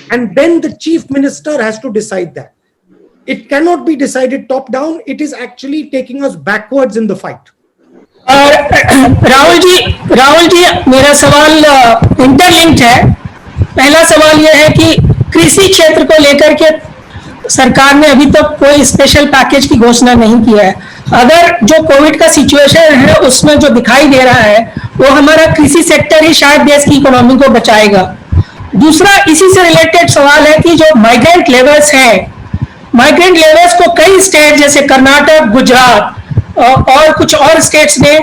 And then the chief minister has to decide that. It cannot be decided top down. It is actually taking us backwards in the fight. Rahul ji, मेरा सवाल इंटरलिंक्ड है। पहला सवाल यह है कि कृषि क्षेत्र को लेकर के सरकार ने अभी तक कोई स्पेशल पैकेज की घोषणा नहीं किया है। अगर जो कोविड का सिचुएशन है उसमें जो दिखाई दे रहा है वो हमारा कृषि सेक्टर ही शायद देश की इकोनॉमी को बचाएगा। दूसरा इसी से रिलेटेड सवाल है कि जो माइग्रेंट लेबर्स हैं, माइग्रेंट लेबर्स को कई स्टेट जैसे कर्नाटक, गुजरात और कुछ और स्टेट्स ने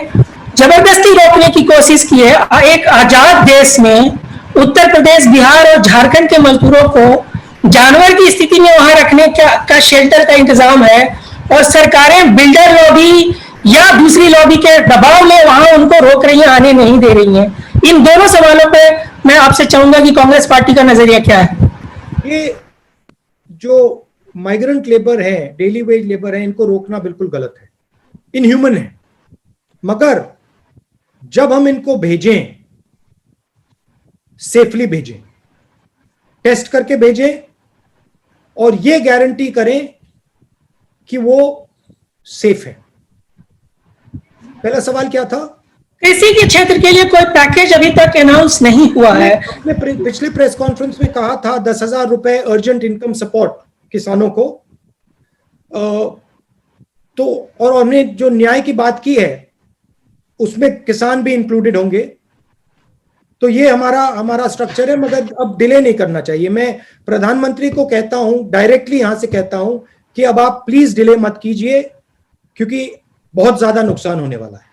जबरदस्ती रोकने की कोशिश की है। एक आजाद देश में उत्तर प्रदेश, बिहार और झारखंड के मजदूरों को जानवर की स्थिति में वहां रखने का शेल्टर का इंतजाम है और सरकारें बिल्डर लॉबी या दूसरी लॉबी के दबाव में वहां उनको रोक रही हैं, आने नहीं दे रही हैं। इन दोनों सवालों पे मैं आपसे चाहूंगा कि कांग्रेस पार्टी का नजरिया क्या है। ये जो माइग्रेंट लेबर है, डेली वेज लेबर है, इनको रोकना बिल्कुल गलत है, इनह्यूमन है। मगर जब हम इनको भेजें, सेफली भेजें, टेस्ट करके भेजें और ये गारंटी करें कि वो सेफ है। पहला सवाल क्या था? कृषि के क्षेत्र के लिए कोई पैकेज अभी तक अनाउंस नहीं हुआ है। अपने पिछले प्रेस कॉन्फ्रेंस में कहा था 10,000 रुपए अर्जेंट इनकम सपोर्ट किसानों को। तो और हमने जो न्याय की बात की है उसमें किसान भी इंक्लूडेड होंगे। तो ये हमारा स्ट्रक्चर है, मगर अब डिले नहीं करना चाहिए। मैं प्रधानमंत्री को कहता हूं, डायरेक्टली यहां से कहता हूं कि अब आप प्लीज डिले मत कीजिए, क्योंकि बहुत ज्यादा नुकसान होने वाला है।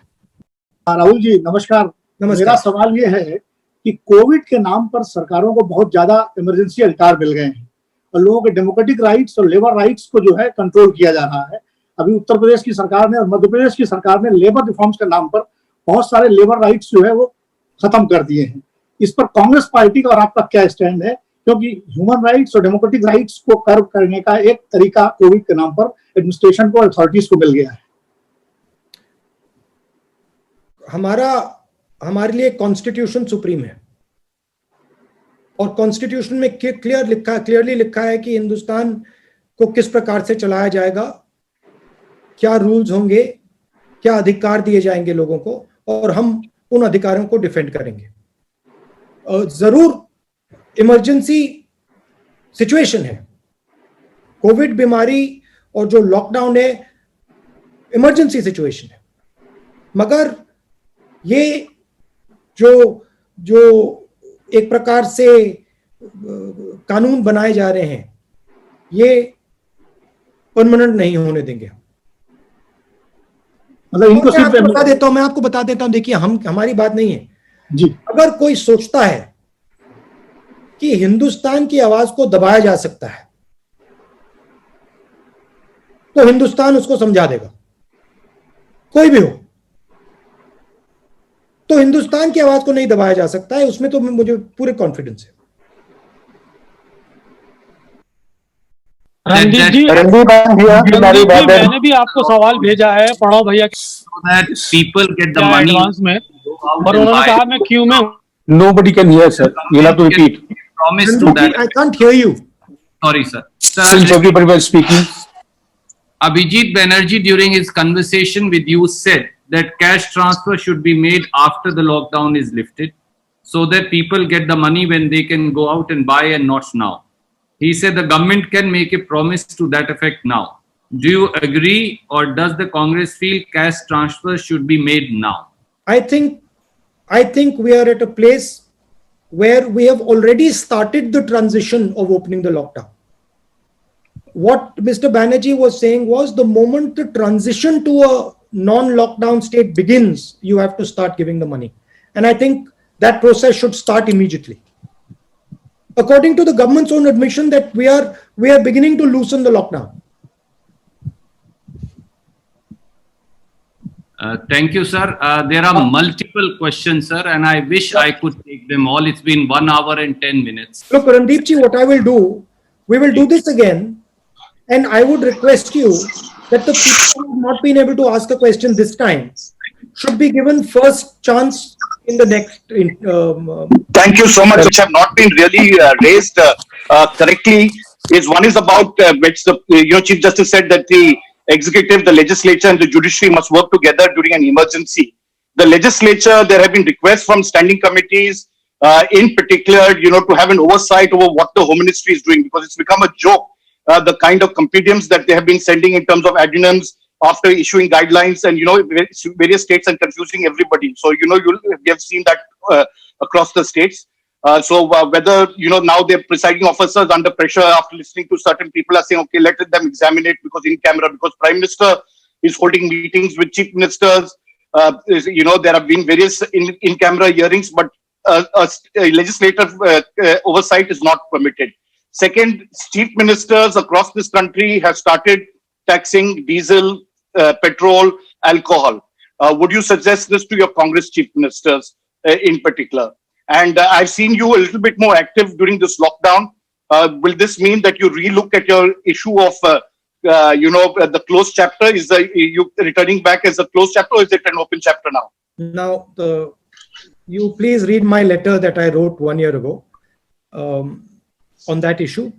राहुल जी नमस्कार। मेरा सवाल ये है कि कोविड के नाम पर सरकारों को बहुत ज्यादा इमरजेंसी अधिकार मिल गए हैं और लोगों के डेमोक्रेटिक राइट्स और लेबर राइट्स को जो है कंट्रोल किया जा रहा है। अभी उत्तर प्रदेश की सरकार ने और मध्य प्रदेश की सरकार ने लेबर रिफॉर्म्स के नाम पर बहुत सारे लेबर राइट्स जो है वो खत्म कर दिए हैं। इस पर कांग्रेस पार्टी का और आपका क्या स्टैंड है? क्योंकि ह्यूमन राइट्स और डेमोक्रेटिक राइट्स को कर्व करने का एक तरीका कोविड के नाम पर एडमिनिस्ट्रेशन को, अथॉरिटीज को मिल गया है। हमारे लिए कॉन्स्टिट्यूशन सुप्रीम है और कॉन्स्टिट्यूशन में क्लियरली लिखा है कि हिंदुस्तान को किस प्रकार से चलाया जाएगा, क्या रूल्स होंगे, क्या अधिकार दिए जाएंगे लोगों को, और हम उन अधिकारों को डिफेंड करेंगे। जरूर इमरजेंसी सिचुएशन है, कोविड बीमारी और जो लॉकडाउन है इमरजेंसी सिचुएशन है, मगर ये जो एक प्रकार से कानून बनाए जा रहे हैं ये परमानेंट नहीं होने देंगे। मतलब इनको सिर्फ मैं आपको बता देता हूं, देखिए हमारी बात नहीं है जी। अगर कोई सोचता है कि हिंदुस्तान की आवाज को दबाया जा सकता है तो हिंदुस्तान उसको समझा देगा, कोई भी हो। तो हिंदुस्तान की आवाज को नहीं दबाया जा सकता है, उसमें तो मुझे पूरे कॉन्फिडेंस है। रणदीप जी मैंने भी आपको सवाल भेजा है प्रणव भैया people get the money advance में, और उन्होंने कहा मैं क्यू में हूं। Nobody can hear, sir. You'll have to repeat. Promise to that. I can't hear you. Sorry, sir. Since everybody was speaking. Abhijit Banerjee, during his conversation with you, said that cash transfer should be made after the lockdown is lifted, so that people get the money when they can go out and buy, and not now. He said the government can make a promise to that effect now. Do you agree, or does the Congress feel cash transfer should be made now? I think we are at a place where we have already started the transition of opening the lockdown. What Mr. Banerjee was saying was the moment the transition to a non-lockdown state begins, you have to start giving the money. And I think that process should start immediately. According to the government's own admission that we are beginning to loosen the lockdown. Thank you, sir. There are multiple questions, sir, and I wish I could take them all. It's been 1 hour and 10 minutes. Look, Randeep ji, what I will do, we will do this again, and I would request you that the people who have not been able to ask a question this time should be given first chance in the next. Thank you so much, which have not been really raised correctly. One is about which the Chief Justice said that the executive, the legislature, and the judiciary must work together during an emergency. The legislature, there have been requests from standing committees, in particular, to have an oversight over what the Home Ministry is doing, because it's become a joke, the kind of compendiums that they have been sending in terms of addendums after issuing guidelines, and various states, and confusing everybody. So we have seen that across the states. So whether now the presiding officers under pressure after listening to certain people are saying, okay, let them examine it because in camera, because Prime Minister is holding meetings with chief ministers. There have been various in camera hearings, but a legislative oversight is not permitted. Second, chief ministers across this country have started taxing diesel, petrol, alcohol. Would you suggest this to your Congress chief ministers in particular? And I've seen you a little bit more active during this lockdown. Will this mean that you relook at your issue of, the closed chapter? Is you returning back as a closed chapter, or is it an open chapter now? Now, you please read my letter that I wrote 1 year ago. on that issue.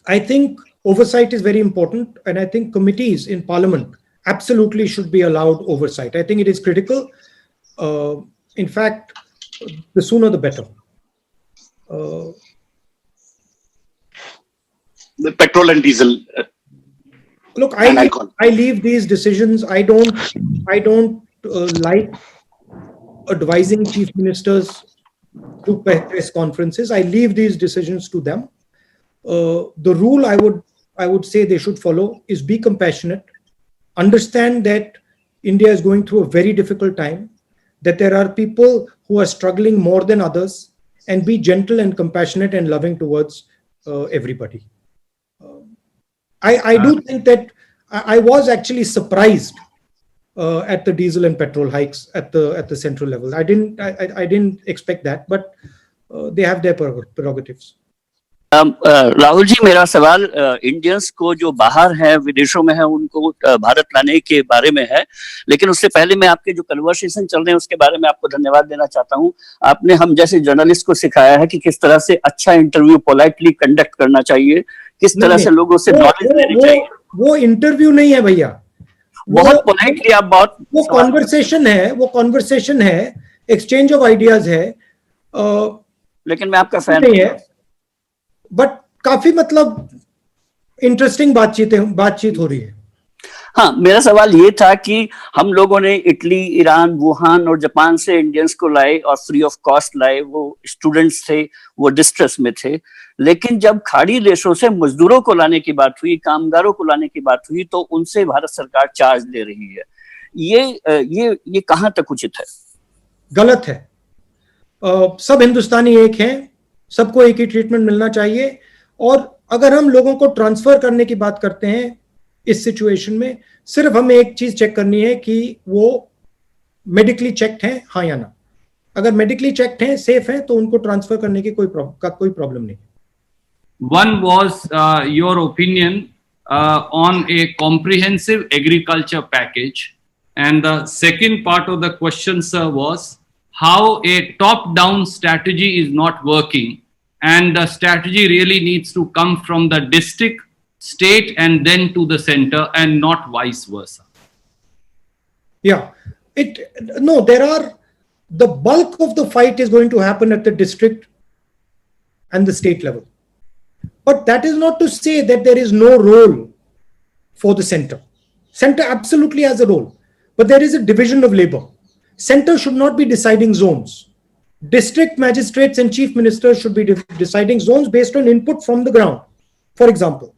I think oversight is very important, and I think committees in Parliament absolutely should be allowed oversight. I think it is critical. In fact, the sooner the better. The petrol and diesel. Look, I leave these decisions. I don't like advising chief ministers to press conferences. I leave these decisions to them. The rule I would say they should follow is be compassionate, understand that India is going through a very difficult time, that there are people who are struggling more than others, and be gentle and compassionate and loving towards everybody. I do think that I was actually surprised at the diesel and petrol hikes at the central level. I didn't expect that, but they have their prerogatives. Rahul ji, मेरा सवाल इंडियंस को जो बाहर है, विदेशों में है, उनको भारत लाने के बारे में है। लेकिन उससे पहले मैं आपके जो कन्वर्सेशन चल रहे हैं उसके बारे में आपको धन्यवाद देना चाहता हूं। आपने हम जैसे जर्नलिस्ट को सिखाया है कि किस तरह से अच्छा इंटरव्यू पोलाइटली कंडक्ट करना चाहिए, किस तरह से लोगों से नॉलेज लेनी चाहिए। वो इंटरव्यू नहीं है भैया, बहुत पोलाइटली आप बहुत वो कॉन्वर्सेशन है, एक्सचेंज ऑफ आइडियाज है। लेकिन मैं आपका फैन नहीं है, बट काफी मतलब इंटरेस्टिंग बातचीत हो रही है। हाँ, मेरा सवाल ये था कि हम लोगों ने इटली, ईरान, वुहान और जापान से इंडियंस को लाए और फ्री ऑफ कॉस्ट लाए। वो स्टूडेंट्स थे, वो डिस्ट्रेस में थे। लेकिन जब खाड़ी देशों से मजदूरों को लाने की बात हुई, कामगारों को लाने की बात हुई, तो उनसे भारत सरकार चार्ज ले रही है। ये कहाँ तक उचित है? गलत है। सब हिंदुस्तानी एक हैं, सबको एक ही ट्रीटमेंट मिलना चाहिए। और अगर हम लोगों को ट्रांसफर करने की बात करते हैं इस सिचुएशन में, सिर्फ हमें एक चीज चेक करनी है कि वो मेडिकली चेक्ड हैं, हाँ या ना। अगर मेडिकली चेक्ड हैं, सेफ हैं, तो उनको ट्रांसफर करने की कोई प्रॉब्लम नहीं। One was your opinion on a comprehensive agriculture package, and the second part of the question, sir, was how a top-down strategy is not working, and the strategy really needs to come from the district, state, and then to the center, and not vice versa. Yeah, the bulk of the fight is going to happen at the district and the state level. But that is not to say that there is no role for the center. Center absolutely has a role, but there is a division of labor. Center should not be deciding zones. District magistrates and chief ministers should be deciding zones based on input from the ground, for example.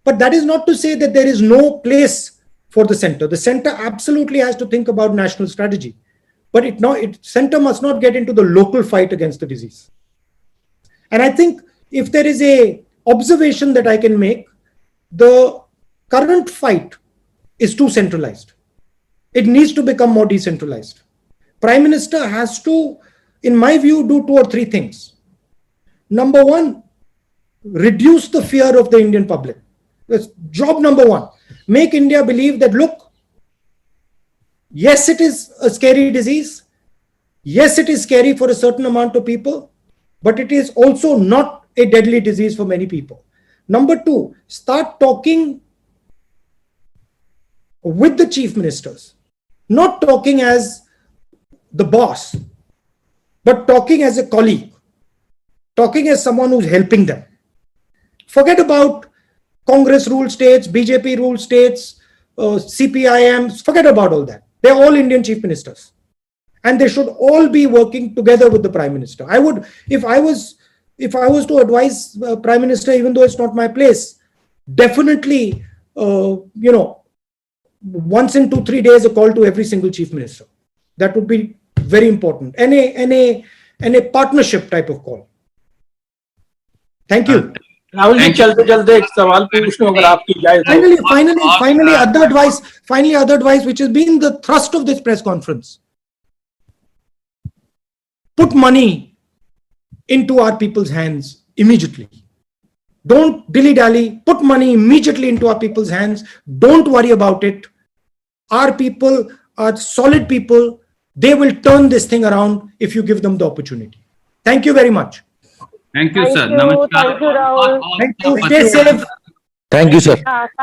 But that is not to say that there is no place for the center. The center absolutely has to think about national strategy, but center must not get into the local fight against the disease. And I think if there is a observation that I can make, the current fight is too centralized. It needs to become more decentralized. Prime Minister has to, in my view, do 2 or 3 things. Number one, reduce the fear of the Indian public. That's job number one. Make India believe that, look, yes, it is a scary disease. Yes, it is scary for a certain amount of people, but it is also not a deadly disease for many people. Number two, start talking with the chief ministers, not talking as the boss, but talking as a colleague, talking as someone who's helping them. Forget about Congress ruled states, BJP ruled states, CPIM, forget about all that. They're all Indian chief ministers, and they should all be working together with the Prime Minister. I would, if I was to advise Prime Minister, even though it's not my place, definitely, once in 2-3 days, a call to every single chief minister. That would be very important. And a partnership type of call. Thank you. Rahul ji, चलते एक सवाल पूछने अगर आपकी जाए। Finally, other advice, which has been the thrust of this press conference. Put money into our people's hands immediately. Don't dilly-dally. Put money immediately into our people's hands. Don't worry about it. Our people are solid people. They will turn this thing around if you give them the opportunity. Thank you very much. Thank you, sir. Thank you, Namaskar. thank you, Rahul. Thank you. Stay safe. Thank you, sir. हाँ